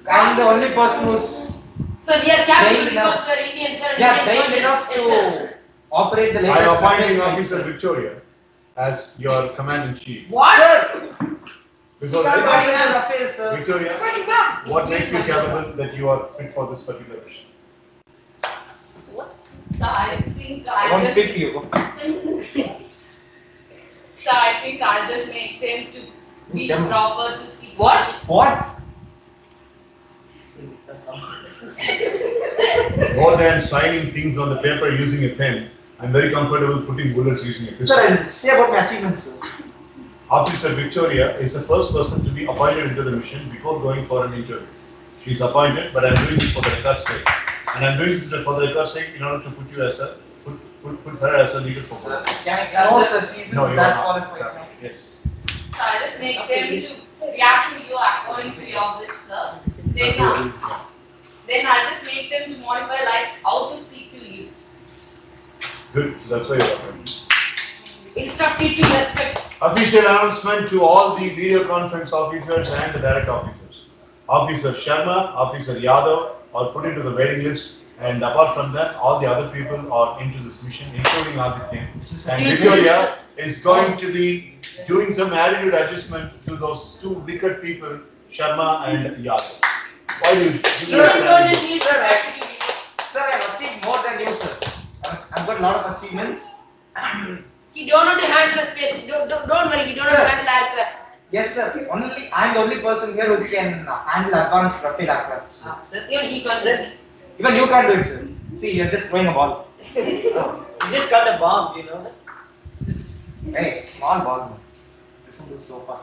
I'm the only person who's So we are capable Trained because enough. we are Indian, sir. yeah, Indian trained enough soldiers. Yes, sir. to operate the I latest. am appointing weapons. Officer Victoria as your command-in-chief. What? Sir, Because everybody has affairs, sir. Victoria, what makes you capable that you are fit for this particular mission? What? So I think I I'll won't just, speak to you. so I think I'll just make them to be Them. proper to speak. What? What? More than signing things on the paper using a pen, I'm very comfortable putting bullets using a pistol. Sir, I'll say about my achievements, sir. Officer Victoria is the first person to be appointed into the mission before going for an interview. She is appointed, but I'm doing this for the record's sake. And I'm doing this for the record's sake in order to put you as a put her as a leader for Sir, both. can I no, sir, she's No, you are that not. qualified. Yes. So I'll just make them to react to you according to your wish, sir. Then I'll just make them to modify like how to speak to you. Good. That's why you're appointed. Instruct you to respect. Official announcement to all the video conference officers and the direct officers. Officer Sharma, Officer Yadav are put into the waiting list And apart from that, all the other people are into this mission, including Aditya. And Victoria is going to be doing some attitude adjustment to those two wicked people, Sharma and Yadav. Why do you Sir, I've achieved more than you, sir. I've got a lot of achievements. He don't know to handle the space. Don't worry, he don't know to handle aircraft. Yes, sir. I'm the only person here who can handle advanced Rafale aircraft. Sir. Even he can't, sir. Even you can't do it, sir. See, you're just throwing a ball. You just got a bomb, you know. Hey, small ball, man. Listen to so far.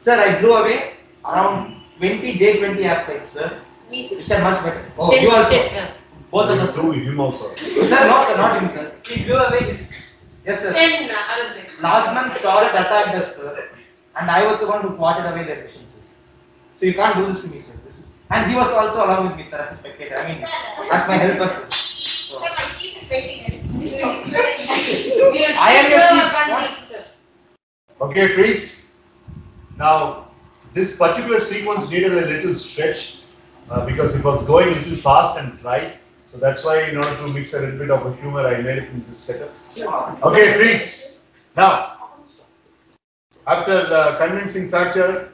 Sir, I blew away around 20 J-20 airplanes, sir. Me too. Which are much better. Oh, you also. Yeah. Both of them. Through him also. Sir, no, sir, not him, sir. He blew away his. Yes, sir. 10 other things. Last month, Torrid attacked us, sir. And I was the one who thwarted away their mission, sir. So you can't do this to me, sir. And he was also along with me, sir, as a spectator. I mean, as my helper, sir. So, I am your chief. Okay, freeze. Now, this particular sequence needed a little stretch because it was going a little fast and dry. So that's why, in order to mix a little bit of a humor, I made it in this setup. Okay, freeze. Now, after the convincing factor,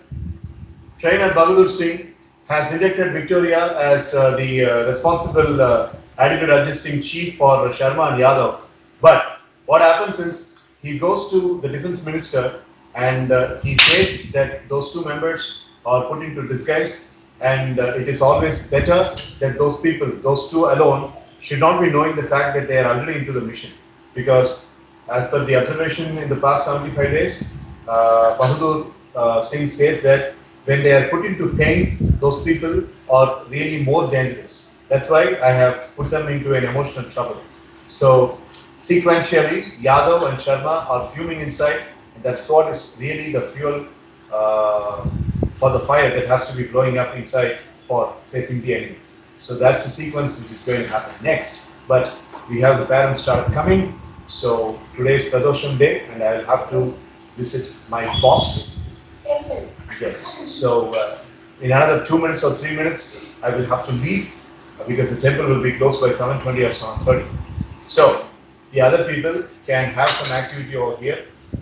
trainer Bahadur Singh has elected Victoria as the responsible attitude adjusting chief for Sharma and Yadav. But what happens is he goes to the defense minister and he says that those two members are put into disguise and it is always better that those people, those two alone, should not be knowing the fact that they are already into the mission. Because as per the observation in the past 75 days, Bahadur Singh says that when they are put into pain, those people are really more dangerous. That's why I have put them into an emotional trouble. So sequentially, Yadav and Sharma are fuming inside, and that's what is really the fuel for the fire that has to be blowing up inside for facing the enemy. So that's the sequence which is going to happen next. But we have the parents start coming. So today is Pradosham day, and I will have to visit my boss. Yes. So in another 2 minutes or 3 minutes, I will have to leave because the temple will be closed by 7:20 or 7:30. So the other people can have some activity over here.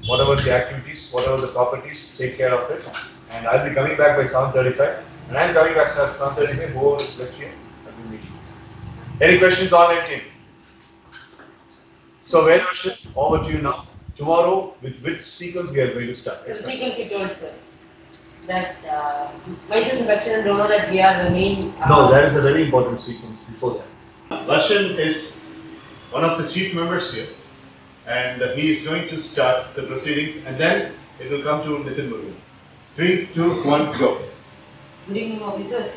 Whatever the activities, whatever the properties, take care of it. And I'll be coming back by 7:35. And I'm coming back at 7:35. Whoever is left here, I'll be meeting. Any questions on anything? So Vedavarshan, over to you now. Tomorrow, with which sequence we are going to start? The sequence you told, sir. That Mysore and Dakshin don't know that we are the main. No, there is a very important sequence before that. Darshan is one of the chief members here, and he is going to start the proceedings, and then it will come to Nitin Murugan. 3, 2, 1, go. Good evening, officers.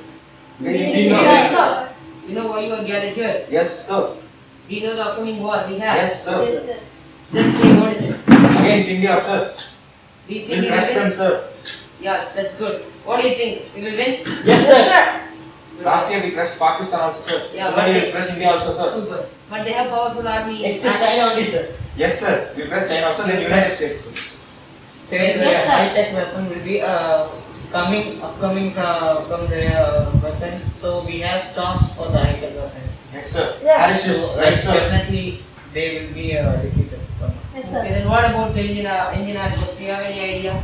Good evening, sir. You know why you are gathered here? Yes, sir. Do you know the upcoming war we have? Yes, sir. Yes, sir. Just say what is it? Against India, sir. Do you think We'll we will press them, win? sir. Yeah, that's good. What do you think? We will win? Yes, sir. Last year we pressed Pakistan also, sir. Yeah, so but now we they- press India also, sir. Super. But they have powerful army. Next is China only, sir. Yes, sir. We press China also, then United States. Second, Yes, sir. high-tech weapon will be upcoming from the weapons. So we have stocks for the high-tech weapons. Yes, sir. Yes. Harris So is right, sir. definitely they will be defeated. Yes, Okay, sir. then what about the Indian Air Force? Do you have any idea?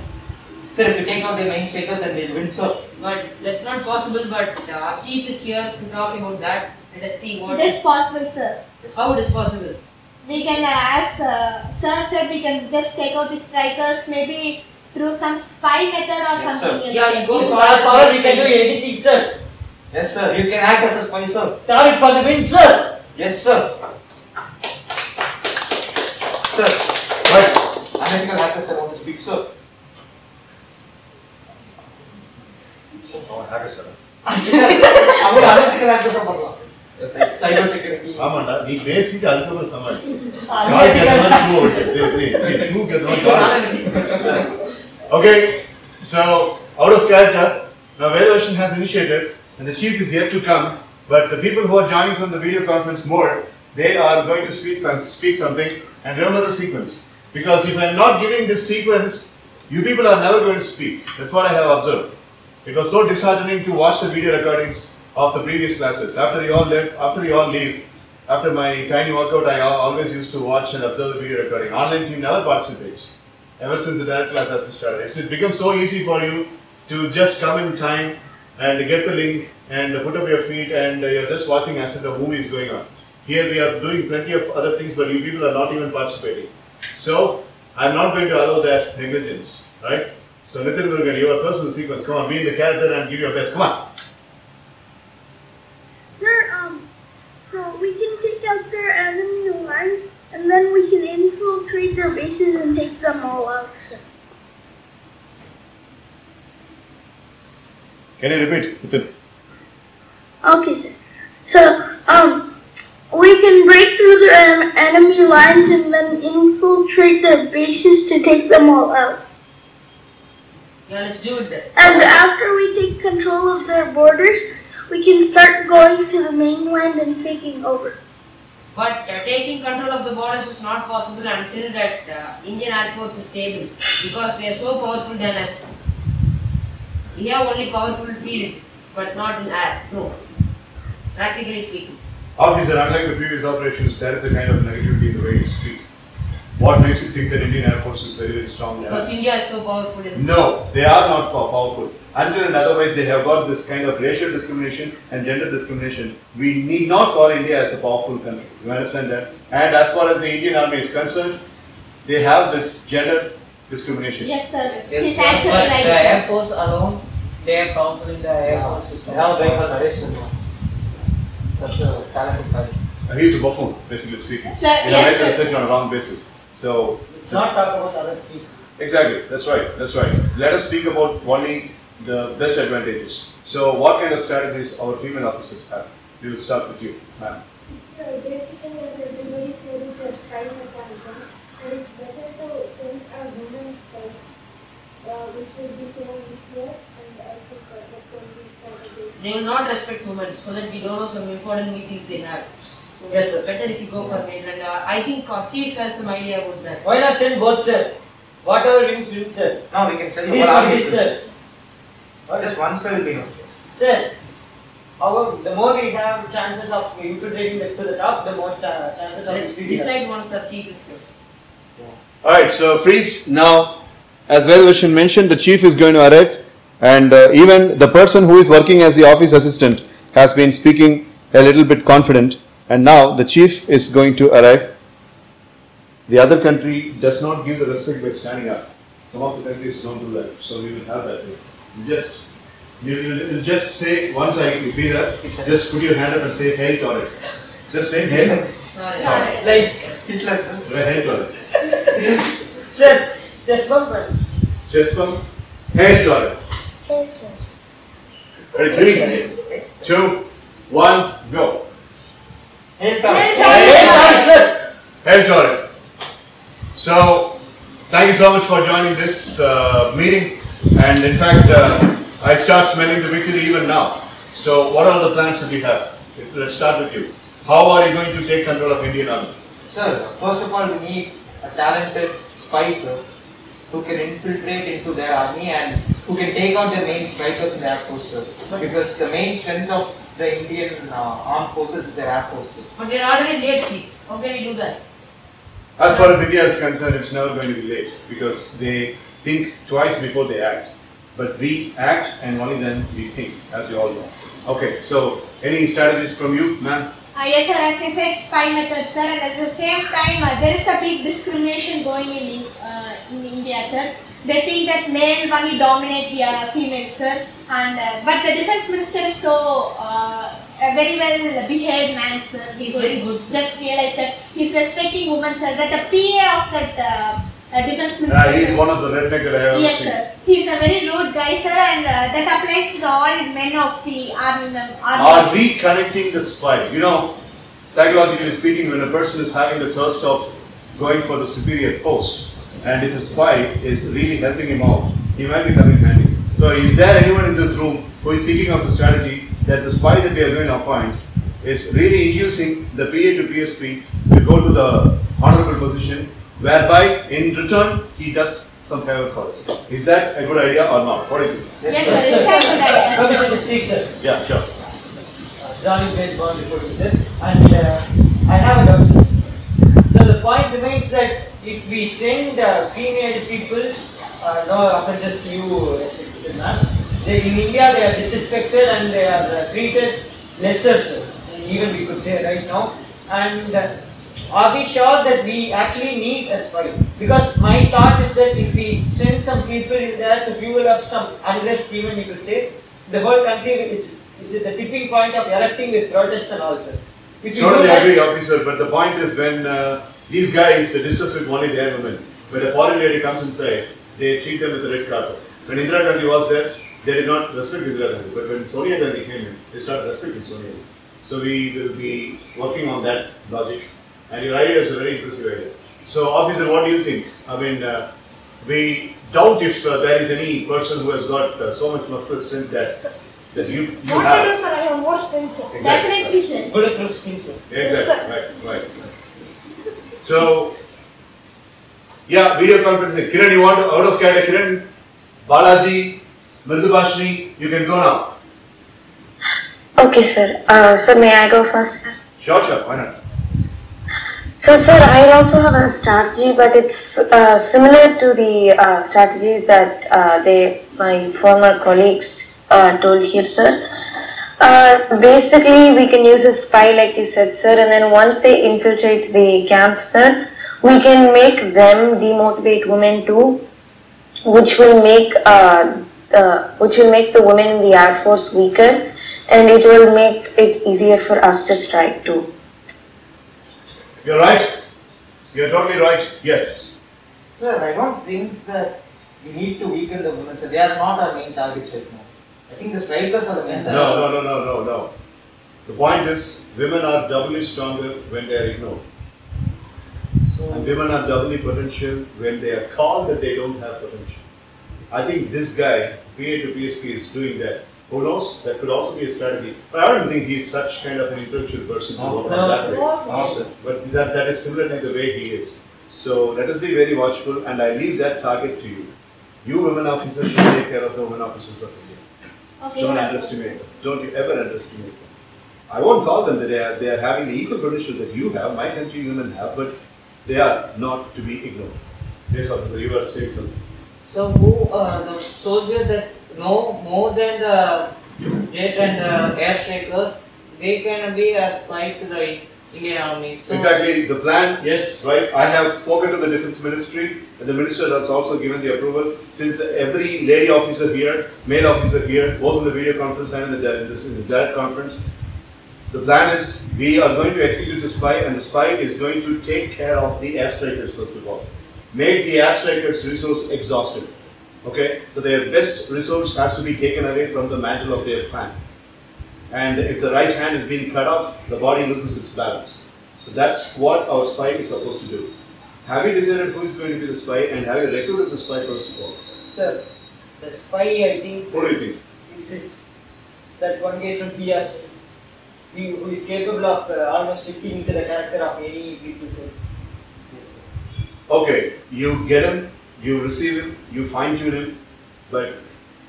Sir, if we take out the main status, then we'll win, sir. But that's not possible. But our chief is here to talk about that. Let us see what It is possible, sir. how it is possible. We can, as sir said, we can just take out the strikers maybe through some spy method or Yes, something sir. else. Yeah, you go With to our power, we space can do station. anything, sir. Yes, sir. You can act as a spy, sir. Target for the win, sir. Yes, sir. Sir, Right. analytical hackers are want to speak, sir. அவங்க analytical hackers are பண்ணலாம். Cyber security. ஆமாண்டா நீ பேசிட்டு அதுக்கப்புறம் சமாளி Okay, so out of character, now Vedavarshan has initiated and the chief is yet to come, but the people who are joining from the video conference more, they are going to speak something, and remember the sequence, because if I am not giving this sequence, you people are never going to speak. That's what I have observed. It was so disheartening to watch the video recordings of the previous classes. After you all leave, after my tiny workout, I always used to watch and observe the video recording. Online team never participates. Ever since the direct class has been started, it's become so easy for you to just come in time and get the link and put up your feet and you're just watching as if the movie is going on. Here we are doing plenty of other things, but you people are not even participating. So I'm not going to allow that negligence, right? So Nitin Murugan, you are first in the sequence. Come on, be in the character and give your best. Come on. Sir, so we can take out their enemy lines and then we can infiltrate their bases and take them all out, sir. Can you repeat, Nitin? Okay, sir. So, we can break through their enemy lines and then infiltrate their bases to take them all out. Yeah, let's do it then. And after we take control of their borders, we can start going to the mainland and taking over. But taking control of the borders is not possible until that Indian Air Force is stable, because they are so powerful than us. We have only powerful field, but not in air. No, practically speaking. Officer, unlike the previous operations, there is a kind of negativity in the way you speak. What makes you think that Indian Air Force is very, very strong? Because India is so powerful. No, they are not powerful. Until and otherwise they have got this kind of racial discrimination and gender discrimination, we need not call India as a powerful country. You understand that? And as far as the Indian Army is concerned, they have this gender discrimination. Yes, sir. Yes, It's sir. actually But like the Air Force alone, they are powerful in the Air Force system. Now they have Naresan. Such a talented guy. He's a buffoon, basically speaking. Sir, They yes, make sir. research on a wrong basis. So It's not talk about other people. exactly, that's right, that's right. Let us speak about only the best advantages. So what kind of strategies our female officers have? We will start with you, ma'am. So basically, as everybody said, it's a spy mechanism, and it's better to send a woman's spy, which will be so easier, and I think that will be strategies. They will not respect women, so that we don't know some important meetings they have. So Yes, it's sir. better if you go for mainland. I think Chief has some idea about that. Why not send both, sir? Whatever wins, wins, sir. No, we can send It the is whole what army. it is, sir. Just one spell will be enough. Sir, however, the more we have chances of infiltrating to the top, the more chances of Let's defeating us. decide once our Chief is good. Alright, so freeze now. As Velvishan mentioned, the chief is going to arrive, and even the person who is working as the office assistant has been speaking a little bit confident, and now the chief is going to arrive. The other country does not give the respect by standing up. Some of the countries don't do that, so we will have that here. You just say, once I be there, just put your hand up and say, "Hail Torre." Just say, "Hail." Like, Hitler, sir. Hail Torre. sir, just bump man. Chest pump. Hail Torre. Ready? 3, 2, 1, go. Hail Torre, sir. Hail Torre. So, thank you so much for joining this meeting. And in fact, I start smelling the victory even now. So, what are the plans that we have? Let's start with you. How are you going to take control of Indian Army? Sir, first of all, we need a talented spy, sir, who can infiltrate into their army and who can take out the main strikers in the Air Force, sir. Because the main strength of the Indian armed forces is their Air Force, sir. But we are already late, Chief. How can we do that? As far as India is concerned, it's never going to be late because they think twice before they act. But we act and only then we think, as you all know. Okay, so any strategies from you, ma'am? Yes, sir. As I said, spy method, sir. And at the same time, there is a big discrimination going in India, sir. They think that male only dominate the female, sir. And but the defense minister is so a very well behaved man, sir. He's very good, sir. Just realized that he's respecting women, sir. That the PA of that defense minister. He's sir. one of the redneck that I have Yes, seen. sir. He's a very rude guy, sir, and that applies to the all men of the army. Are we connecting the spy? You know, psychologically speaking, when a person is having the thirst of going for the superior post, and if a spy is really helping him out, he might be coming handy. So, is there anyone in this room who is thinking of the strategy that the spy that we are going to appoint is really inducing the PA to PSP to go to the honorable position, whereby in return he does some favor for us? Is that a good idea or not? What do you think? Yes, sir. It's a good idea. Permission to speak, sir. Yeah, sure. jolly great born before me, sir. And I have a doubt, sir. So the point remains that if we send female people, no offenses to you, respected man, in India they are disrespected and they are treated lesser, sir. Even we could say right now. And are we sure that we actually need a spy? Because my thought is that if we send some people in there to fuel up some unrest, even we could say, the whole country is at the tipping point of erupting with protests and all, sir. Totally agree, officer, but the point is when these guys disrespect only their women, when a foreign lady comes inside, they treat them with a red carpet. When Indira Gandhi was there, they did not respect Indira Gandhi, but when Sonia Gandhi came in, they started respecting Sonia Gandhi. So we will be working on that logic. And your idea is a very impressive idea. So, officer, what do you think? I mean, we doubt if there is any person who has got so much muscle strength that you have. Sir, I have more strength, sir. Exactly. Definitely, sir. Bulletproof skin, sir. Exactly. Right. So, yeah, video conferencing. Kiran, you want to out of category? Kiran, Balaji, Mridubhashini, you can go now. Okay, sir. So may I go first, sir? Sure, why not? So, sir, I also have a strategy, but it's similar to the strategies that my former colleagues told here, sir. Basically, we can use a spy, like you said, sir, and then once they infiltrate the camp, sir, we can make them demotivate women too, which will make the women in the Air Force weaker, and it will make it easier for us to strike too. You're right. You're totally right. Yes. Sir, I don't think that we need to weaken the women. So they are not our main targets right now. I think the strikers are the main targets. No. The point is, women are doubly stronger when they are ignored. And women are doubly potential when they are called that they don't have potential. I think this guy, PA to PSP, is doing that. Who knows? That could also be a strategy. But I don't think he's such kind of an intellectual person to work on that way. But that is similar to the way he is. So let us be very watchful, and I leave that target to you. You women officers should take care of the women officers of India. Okay, Don't sir. underestimate them. Don't you ever underestimate them. I won't call them that they are having the equal potential that you have, my country women have, but they are not to be ignored. Yes, officer, you are saying something. So who the soldier that know more than the jet and the air strikers, they can be a spy to the Indian Army. So Exactly, the plan, yes, right. I have spoken to the Defense Ministry, and the Minister has also given the approval. Since every lady officer here, male officer here, both in the video conference and in the direct conference, the plan is we are going to execute the spy, and the spy is going to take care of the air strikers first of all. Make the air strikers' resource exhausted. Okay, so their best resource has to be taken away from the mantle of their plan. And if the right hand is being cut off, the body loses its balance. So that's what our spy is supposed to do. Have you decided who is going to be the spy, and have you recruited the spy first of all? Sir, the spy, I think. What do you think? It is that one guy from PR, who is capable of almost shifting into the character of any people, sir. Yes, sir. Okay, you get him, you receive him, you fine tune him, but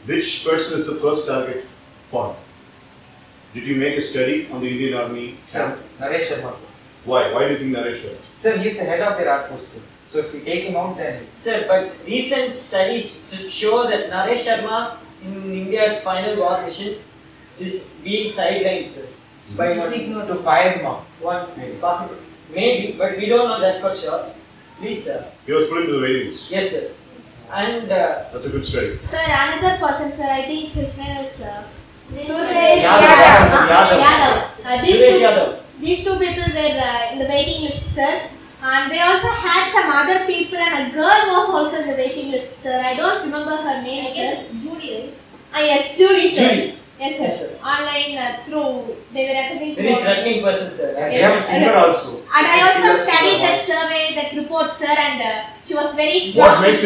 which person is the first target for him? Did you make a study on the Indian Army camp? Naresh Sharma, sir. Why? Why do you think Naresh Sharma? Sir, he is the head of their Air Force, sir. So if we take him out, then. Sir, but recent studies show that Naresh Sharma in India's final war mission is being sidelined, sir. By To fire him out. Maybe, but we don't know that for sure. Please, sir. He was put into the waiting list. Yes, sir. And That's a good study. Sir, another person, sir, I think his name is Suresh Yadav. These two people were in the waiting list, sir. And they also had some other people, and a girl was also in the waiting list, sir. I don't remember her name. I guess it's Judy, right? Yes, Judy, sir. Judy. Yes, sir. Yes, sir. Online through, they were attending Very threatening person, sir. And they have a singer also. And I also studied that survey, that report, sir, and she was very strong. What makes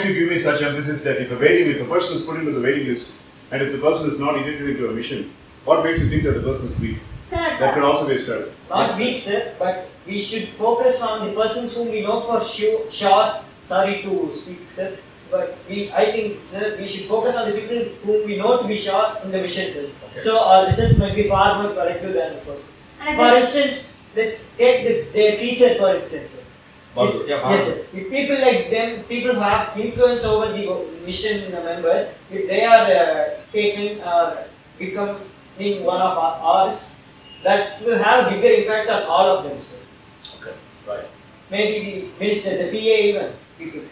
you give me such emphasis that if a person is put into the waiting list, and if the person is not inducted into a mission, what makes you think that the person is weak? Sir, That could also be a strategy. Not weak, sir, but we should focus on the persons whom we know for sure. Sorry to speak, sir. but I think, sir, we should focus on the people whom we know to be sure in the mission, sir. Okay. So our results might be far more corrective than the person. For instance, let's take their teachers for instance, sir. Yes, sir. If people like them, people who have influence over the mission members, if they are taken or becoming one of ours, that will have a bigger impact on all of them, sir. Okay, right. Maybe the minister, the PA even, people.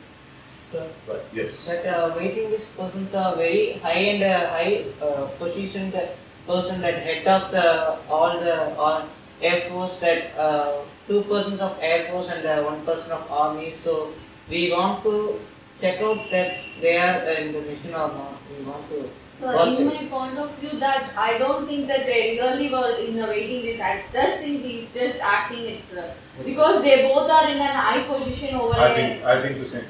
Sir, right. Yes. That waiting list persons are very high and high positioned person that head of all Air Force, that 2% of Air Force and 1% of Army. So we want to check out that they are in the mission or not. We want to. So in my point of view, that I don't think that they really were in a waiting list. I just think he's just acting it, sir. Because they both are in an high position over there. I think the same.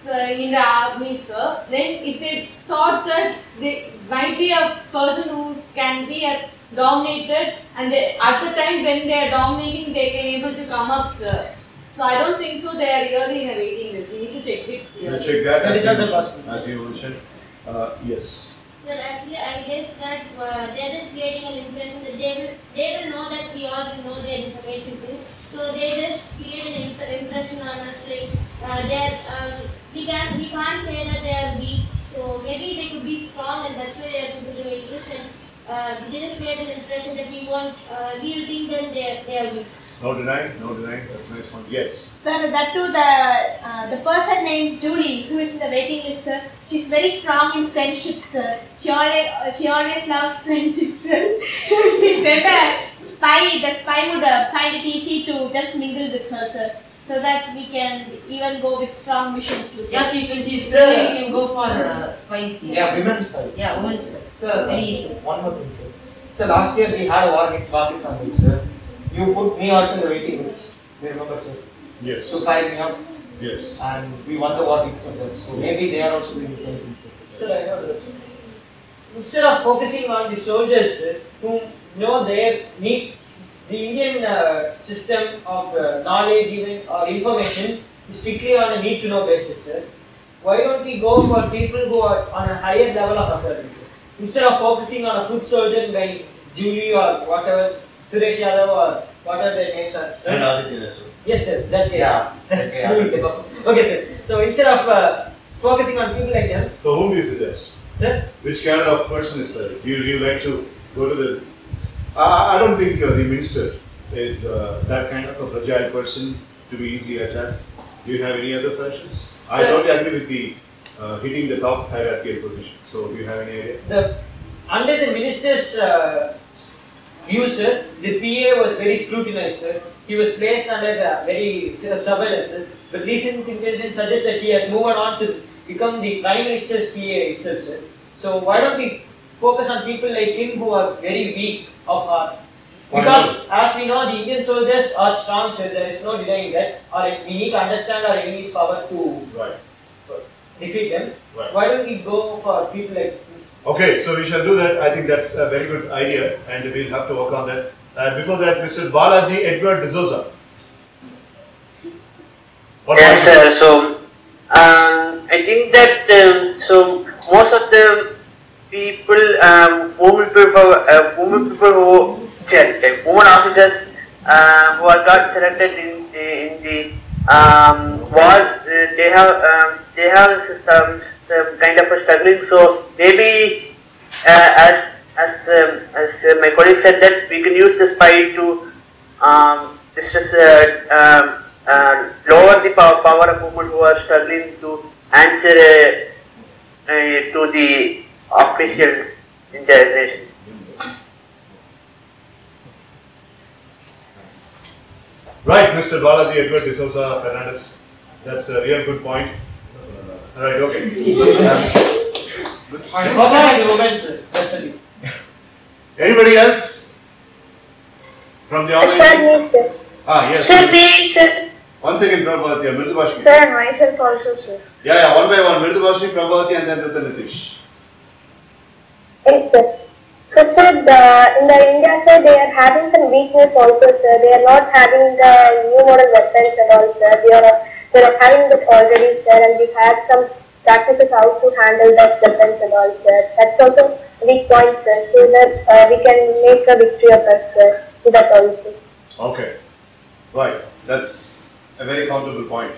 So in the army, sir. Then if they thought that they might be a person who can be dominated, and they, at the time when they are dominating, they can able to come up, sir. So I don't think so. They are really in a waiting list. We need to check it. Check that as you mentioned. Yes. Sir, actually, I guess that they are just creating an impression that they will know that we all know their information too. So they just create an impression on us like we can't say that they are weak. So maybe they could be strong, and that's why they are people doing this. And they just create an impression that we will think that they are weak. No denying. That's a nice point. Yes. Sir, that too, the person named Julie, who is in the waiting list, sir, she's very strong in friendship, sir. She always loves friendship, sir. So it's better. The spy would find it easy to just mingle with her, sir, so that we can even go with strong missions too. Yeah, she's sir. We can go for spies. Yeah, women's spy. Yeah, women's spy. Sir, very easy. One more thing, sir. So last year we had a war against Pakistan, sir. You put me also in the waiting list. You remember, sir? Yes. To fire me up. Yes. And we won the war because of them. So maybe they are also doing the same thing, sir. Sir, I know that. Instead of focusing on the soldiers who know their need, the Indian system of knowledge even or information is strictly on a need-to-know basis, sir. Why don't we go for people who are on a higher level of authority, sir? Instead of focusing on a foot soldier like Julie or whatever, Suresh Yadav or whatever their names are. Right? And Aditya, sir. Yes, sir. That guy. Yeah. Okay, sir. So instead of focusing on people like them. So whom do you suggest? Sir? Which kind of person is sir? Do you like to go to the... I don't think the minister is that kind of a fragile person to be easily attacked. Do you have any other suggestions? I totally agree with the hitting the top hierarchical position. So do you have any idea? Under the minister's view, sir, the PA was very scrutinized, sir. He was placed under very surveillance, sir. But recent intelligence suggests that he has moved on to become the Prime Minister's PA itself, sir. So why don't we focus on people like him who are very weak of heart? Because as we know, the Indian soldiers are strong, sir. There is no denying that. We need to understand our enemy's power to defeat them. Right. Why don't we go for people like this? Okay, so we shall do that. I think that's a very good idea, and we'll have to work on that. Before that, Mr. Balaji Edward D'Souza. Yes, sir. So, I think that so most of the people, women officers who are got selected in the war, they have some kind of a struggling. So maybe as my colleague said, that we can use the spy to lower the power of women who are struggling to answer to the official in their nation. Right, Mr. Balaji Edward D'Souza Fernandez. That's a real good point. Right, okay. Good point. Anybody else from the audience? Sir, yes, sir. Yes. Sir, me, sir. One second, Prabhavati, Mridu Bashmi. Sir, and myself also, sir. Yeah, one by one. Mridu Bashmi, Prabhavati, and then Ratan Nitish. Yes, sir. So, sir, in the India, sir, they are having some weakness also, sir. They are not having the new model weapons and all, sir. They are having that already, sir, and we had some practices how to handle that weapons and all, sir. That's also weak point, sir, so that we can make a victory of us, sir, to that also. Okay, right. That's a very countable point.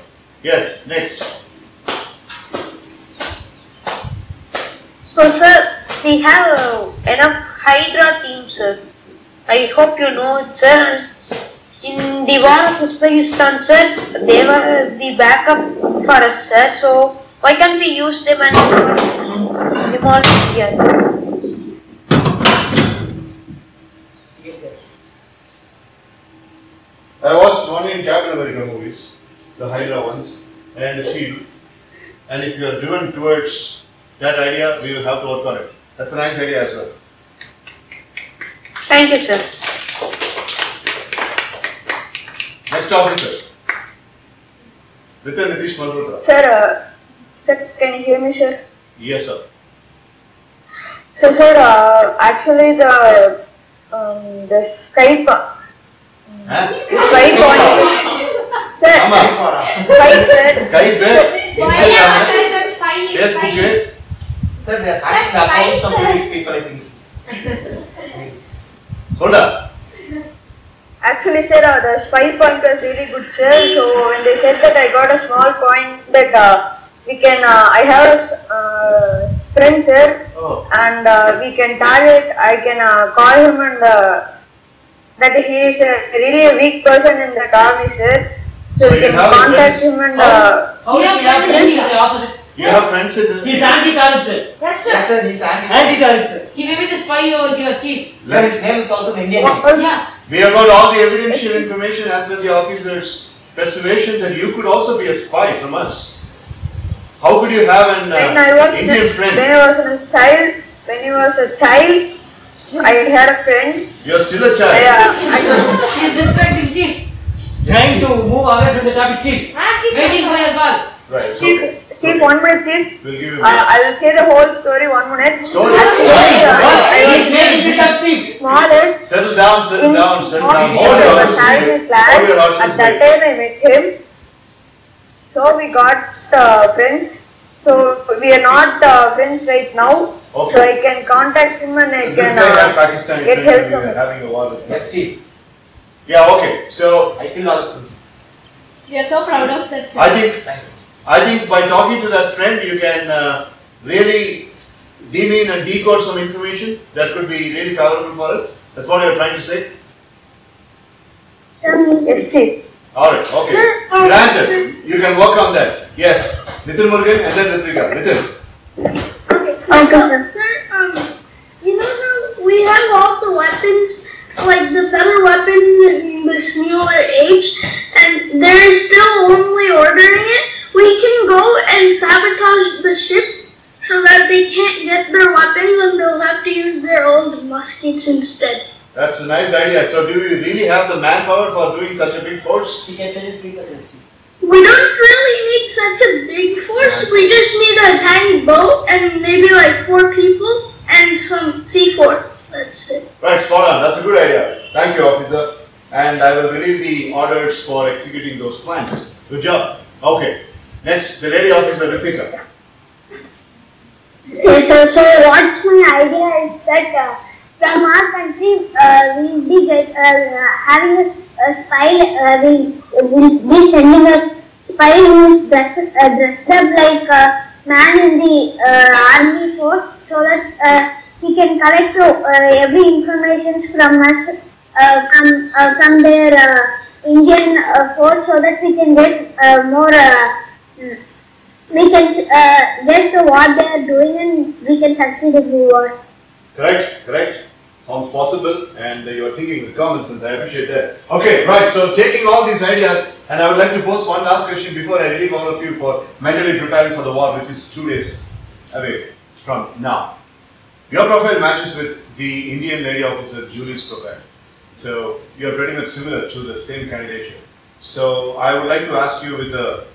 Yes, next. So, sir, we have enough Hydra teams, sir. I hope you know it, sir. In the war of Uzbekistan, sir, they were the backup for us, sir. So, why can't we use them and demolish India? I watched one in Captain America movies, the Hydra ones, and the Shield. And if you are driven towards that idea, we will have to work on it. That's a nice idea as well. Thank you, sir. Next officer. Within Nitish Malhotra. Sir, sir, can you hear me, sir? Yes, sir. So, sir, actually the Skype. Skype on. Sir, Skype, sir. Skype, yes, okay. Sir, they are hacking the accounts of unique people, I think. Hold up. Actually, sir, the spy point was really good, sir. So when they said that, I got a small point that we can. I have a friend, sir, and we can target. I can call him and that he is really a weak person in the army, sir. So we can contact him and. How does he have friends in the opposite? You have friends in the. He's anti-talent, sir. Yes, sir. Yes, sir. He's Anti-talent, sir. He may be the spy over here, chief. Yeah, his name is also an Indian name. Yeah. We have got all the evidential information as well the officer's persuasion that you could also be a spy from us. How could you have an Indian friend? When I was a child, I had a friend. You are still a child. Yeah, He's distracting, chief. Trying to move away from the topic, chief. Waiting for your call. Right. So, Chief, 1 minute, Chief. We'll give you I will say the whole story 1 minute. Story? He's making this up, chief. Smaller. Settle down, settle down, settle down. Hold I your was having a class. At that time I met him. So we got friends. So we are not friends right now. Okay. So I can contact him and I This guy have Pakistani get friends help and we from were him. having a war with him. Yes, chief. Yeah, okay. So, I feel all of you. We are so proud of that, sir. I think by talking to that friend, you can really demean and decode some information that could be really favorable for us. That's what you're trying to say? Yes, Chief. Alright, okay. Granted, you can work on that. Yes. Nitin Murugan and then Ritrika. Nitin. Okay, sir, you know how we have all the weapons, like the better weapons in this newer age, and they're still only ordering it? We can go and sabotage the ships so that they can't get their weapons and they'll have to use their old muskets instead. That's a nice idea. So, do you really have the manpower for doing such a big force? She can send his sleepers and see. We don't really need such a big force. We just need a tiny boat and maybe like 4 people and some C4. That's it. Right, spot on. That's a good idea. Thank you, officer. And I will relieve the orders for executing those plans. Good job. Okay. Next, the lady officer, Ritika. Yes, so what's my idea is that from our country, we'll be having a spy, we'll be sending a spy who is dressed up like a man in the army force so that he can collect every information from us, from their Indian force so that we can get more, we can get what they are doing and we can succeed in the war. Correct, correct. Sounds possible, and you are thinking with common sense. I appreciate that. Okay, right. So, taking all these ideas, and I would like to pose one last question before I relieve all of you for mentally preparing for the war, which is 2 days away from now. Your profile matches with the Indian lady officer Julie's profile. So, you are pretty much similar to the same candidature. So, I would like to ask you with a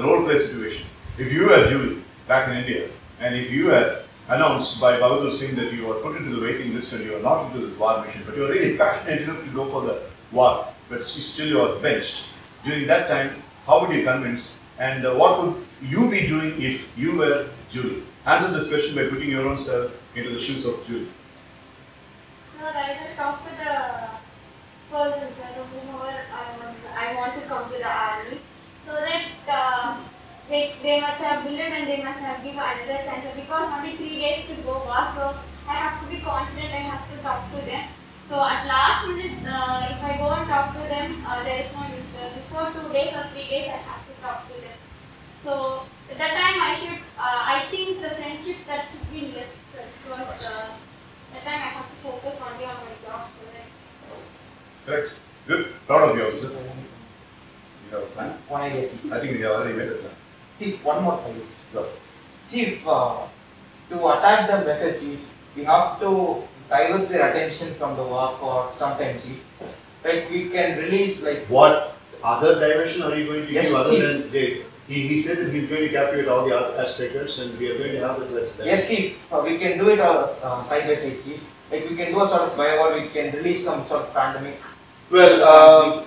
role play situation. If you were Julie back in India, and if you had announced by Bahadur Singh that you are put into the waiting list and you are not into this war mission, but you are really passionate enough to go for the war, but still you are benched. During that time, how would you convince, and what would you be doing if you were Julie? Answer this question by putting your own self into the shoes of Julie. Sir, I will talk to the person, sir, whomever I want to come to the army, so that they must have believed and they must have given another chance, because only 3 days to go war, so I have to be confident, I have to talk to them. So at last minute, if I go and talk to them, there is no use, sir. Before 2 days or 3 days, I have to talk to them. So at that time I think the friendship that should be left, sir, because that time I have to focus only on my job. So that Correct. Good. Proud of you, officer. You have a plan? One idea, Chief. I think we have already made a plan. Chief, one more idea. Go. Chief, to attack them better, Chief, we have to divert their attention from the war for some time, Chief. Like we can release like What other diversion are you going to Yes, give other Chief. than they? He said that he's going to captivate all the Aztecers and we are going to have this. Yes, Chief. We can do it all side by side, Chief. Like we can do a sort of bio, we can release some sort of pandemic. Well,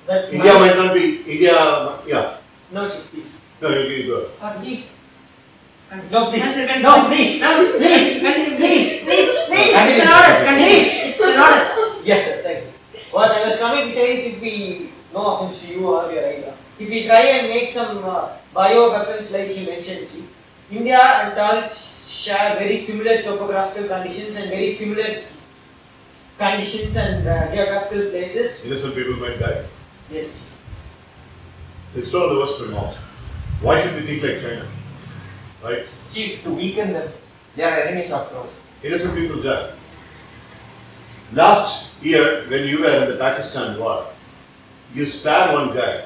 That India might not be India. Yeah. No, Chief, please. No, you go. Chief. No, please. No, please. Please. Please. It's an order. It's an order. Yes, sir. Thank you. What I was coming to say is, if we, no offense to you or your idea, if we try and make some bio weapons like you mentioned, Chief, India and Tal share very similar topographical conditions and very similar conditions and geographical places. Innocent people might die. Yes. It's still the worst will not. Why should we think like China? Right? Chief, to weaken them. They are enemies after all. Innocent people die. Last year, when you were in the Pakistan war, you spared one guy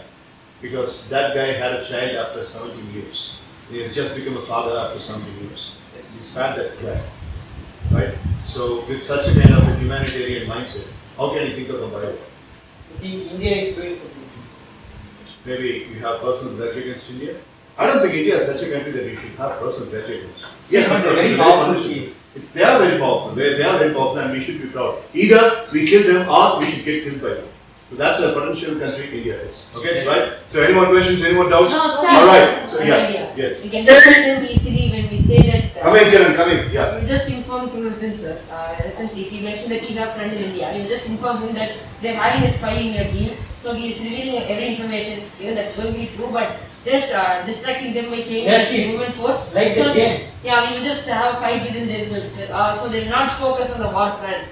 because that guy had a child after 17 years. He has just become a father after 17 years. You spared that guy. Right? So, with such a kind of a humanitarian mindset, how can you think of a bio? I think India is doing something. Maybe you have personal grudge against India? I don't think India is such a country that you should have personal grudge against. Yes, but of they're course, very it's powerful, punishable. Chief. They are very powerful. They are very powerful and we should be proud. Either we kill them or we should get killed by them. So that's a potential country India is. Okay, right? So any more questions, any more doubts? No, sir. Alright, so yeah, idea. yes. We can defend them easily when we say that. Come in, Kiran, come in, yeah. We just inform through Ratan, sir. Ratan Chief, he mentioned that he have friend in India. You just inform him that they are having a spy in your team. So he is revealing every information, even that's going to be true, but just distracting them by saying Yes, that Chief. movement force. Like so the game. Yeah, we will just have a fight within themselves, sir. So they will not focus on the war plan.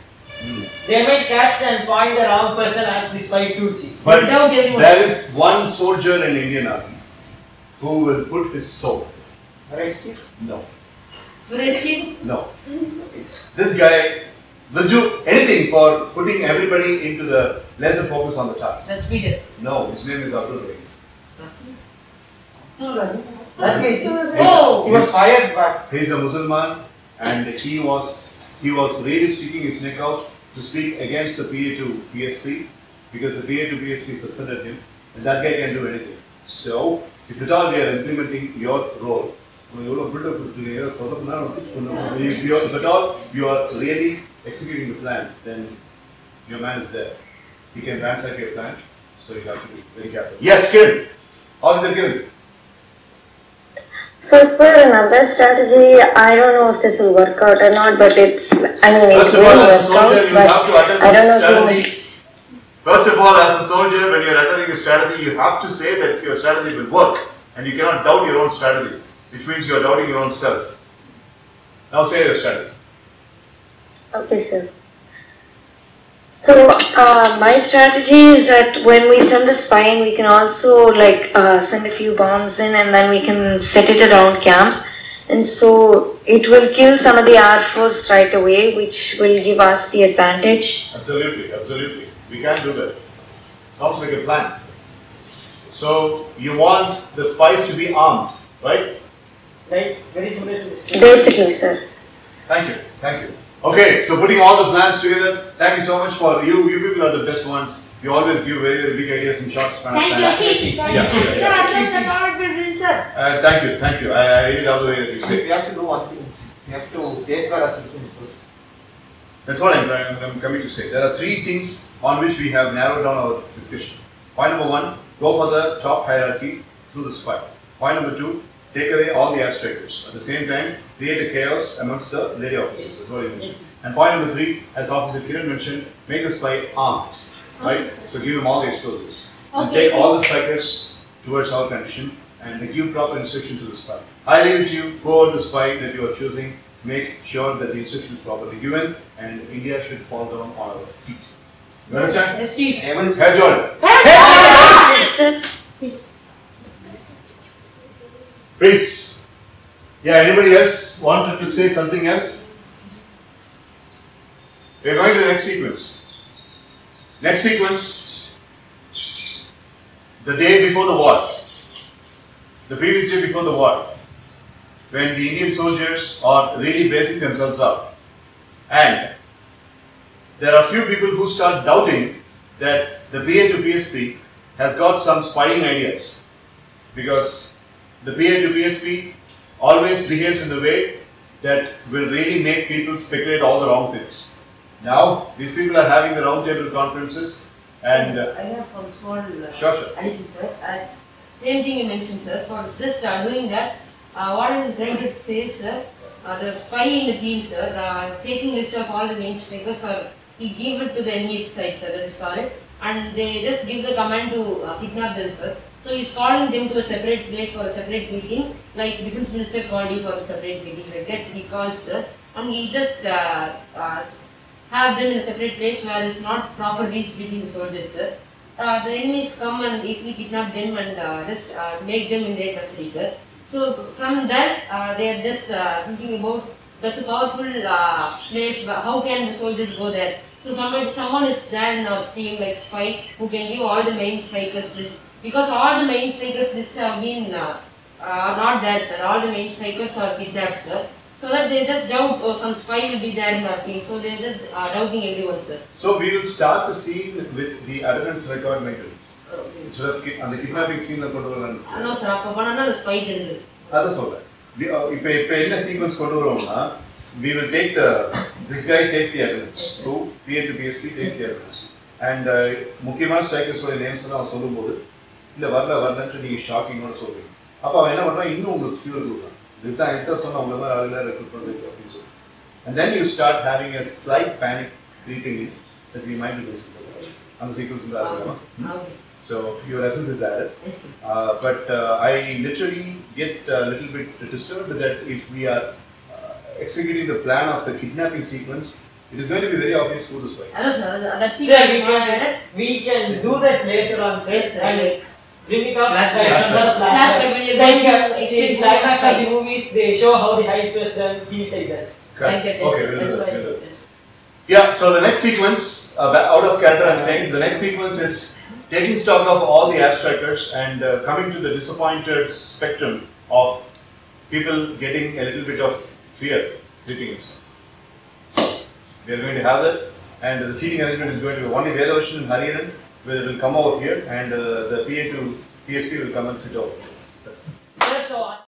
They might cast and point the wrong person as the spy too, Chief. But Without anyone. there is one soldier in Indian army who will put his soul. Right, Chief? No. Suresh Chief? No. This guy will do anything for putting everybody into the lesser focus on the task. That's Peter. No, his name is Abdul Rahim. That way, Chief. Oh! He was fired back. He's a Muslim and he was really sticking his neck out to speak against the PA to PSP because the PA to PSP suspended him and that guy can do anything. So, if at all we are implementing your role, if at all you are really executing the plan, then your man is there. He can ransack your plan, so you have to be very careful. Yes, Kiran. Officer Kiran. So, sir, another strategy, I don't know if this will work out or not, but it's, I mean, First it of all, will as a work soldier, out, you but have to attend I don't this know strategy. First of all, as a soldier, when you are attending a strategy, you have to say that your strategy will work, and you cannot doubt your own strategy, which means you are doubting your own self. Now say your strategy. Okay, sir. So, my strategy is that when we send the spy in, we can also like send a few bombs in and then we can set it around camp. And so, it will kill some of the Air Force right away, which will give us the advantage. Absolutely, absolutely. We can do that. Sounds like a plan. So, you want the spies to be armed, right? Like, very similar to this. Basically, sir. Thank you, thank you. Okay, so putting all the plans together, thank you so much for you. You people are the best ones. You always give very, very big ideas in short span of time. Thank you, Chief. Yeah, Sir, yeah. address the power building, sir. Thank you, thank you. I really love the way that you say. We have to do one thing. We have to safeguard our citizens first. That's what I'm coming to say. There are three things on which we have narrowed down our discussion. Point number one, go for the top hierarchy through the spy. Point number 2, take away all the air strikers. At the same time, create a chaos amongst the lady officers. That's what he mentioned. And point number 3, as Officer Kiran mentioned, make the spy armed. Right? So give him all the explosives. And take all the strikers towards our condition and give proper instruction to the spy. I leave it to you, go over the spy that you are choosing, make sure that the instruction is properly given, and India should fall down on our feet. You understand? Yes, Chief. Head Jordan. Please. Yeah, anybody else wanted to say something else? We are going to the next sequence. Next sequence, the day before the war, the previous day before the war, when the Indian soldiers are really bracing themselves up, and there are few people who start doubting that the PA to PSP has got some spying ideas, because the PA to PSP always behaves in the way that will really make people speculate all the wrong things. Now, these people are having the round table conferences, and I have one small sure. addition, sir. As same thing you mentioned, sir. For just doing that, what I'm trying to say is, sir, the spy in the team, sir, taking list of all the main strikers, sir, he gave it to the enemy's side, sir, that is called, and they just give the command to kidnap them, sir. So he's calling them to a separate place for a separate meeting, like Defense Minister called you for a separate meeting, like that he calls, sir, and he just have them in a separate place where there is not proper reach between the soldiers, sir. The enemies come and easily kidnap them and just make them in their custody, sir. So from that, they are just thinking about that's a powerful place. How can the soldiers go there? So someone is there in our team like spy who can give all the main strikers list, because all the main strikers lists have been not there, sir. All the main strikers are kidnapped, sir. So that they just doubt, oh, some spy will be there in our team. So they are just doubting everyone, sir. So we will start the scene with the attendance record maintenance. Instead of the kidnapping scene, no, sir. The spy is. That's all right. We in the sequence, we will take this guy takes the attendance. So PA to PSP takes the attendance. And Mukima strikers for the names are also the shocking or so. And then you start having a slight panic creeping in that we might be losing on the sequence in the so your essence is added. But I literally get a little bit disturbed that if we are executing the plan of the kidnapping sequence, it is going to be very obvious who the spy is. We can do that later on, sir. Yes, sir. And bring it up Last when you're going to explain in climax of the movies, they show how the heist was done, things like that. Like that, okay, we'll do that. Yeah, so the next sequence, out of character I'm saying, the next sequence is taking stock of all the air strikers and coming to the disappointed spectrum of people getting a little bit of fear creeping inside. So we are going to have that, and the seating arrangement is going to be only Vedavarsan and Hariharan, where it will come over here, and the PA to PSP will come and sit over here.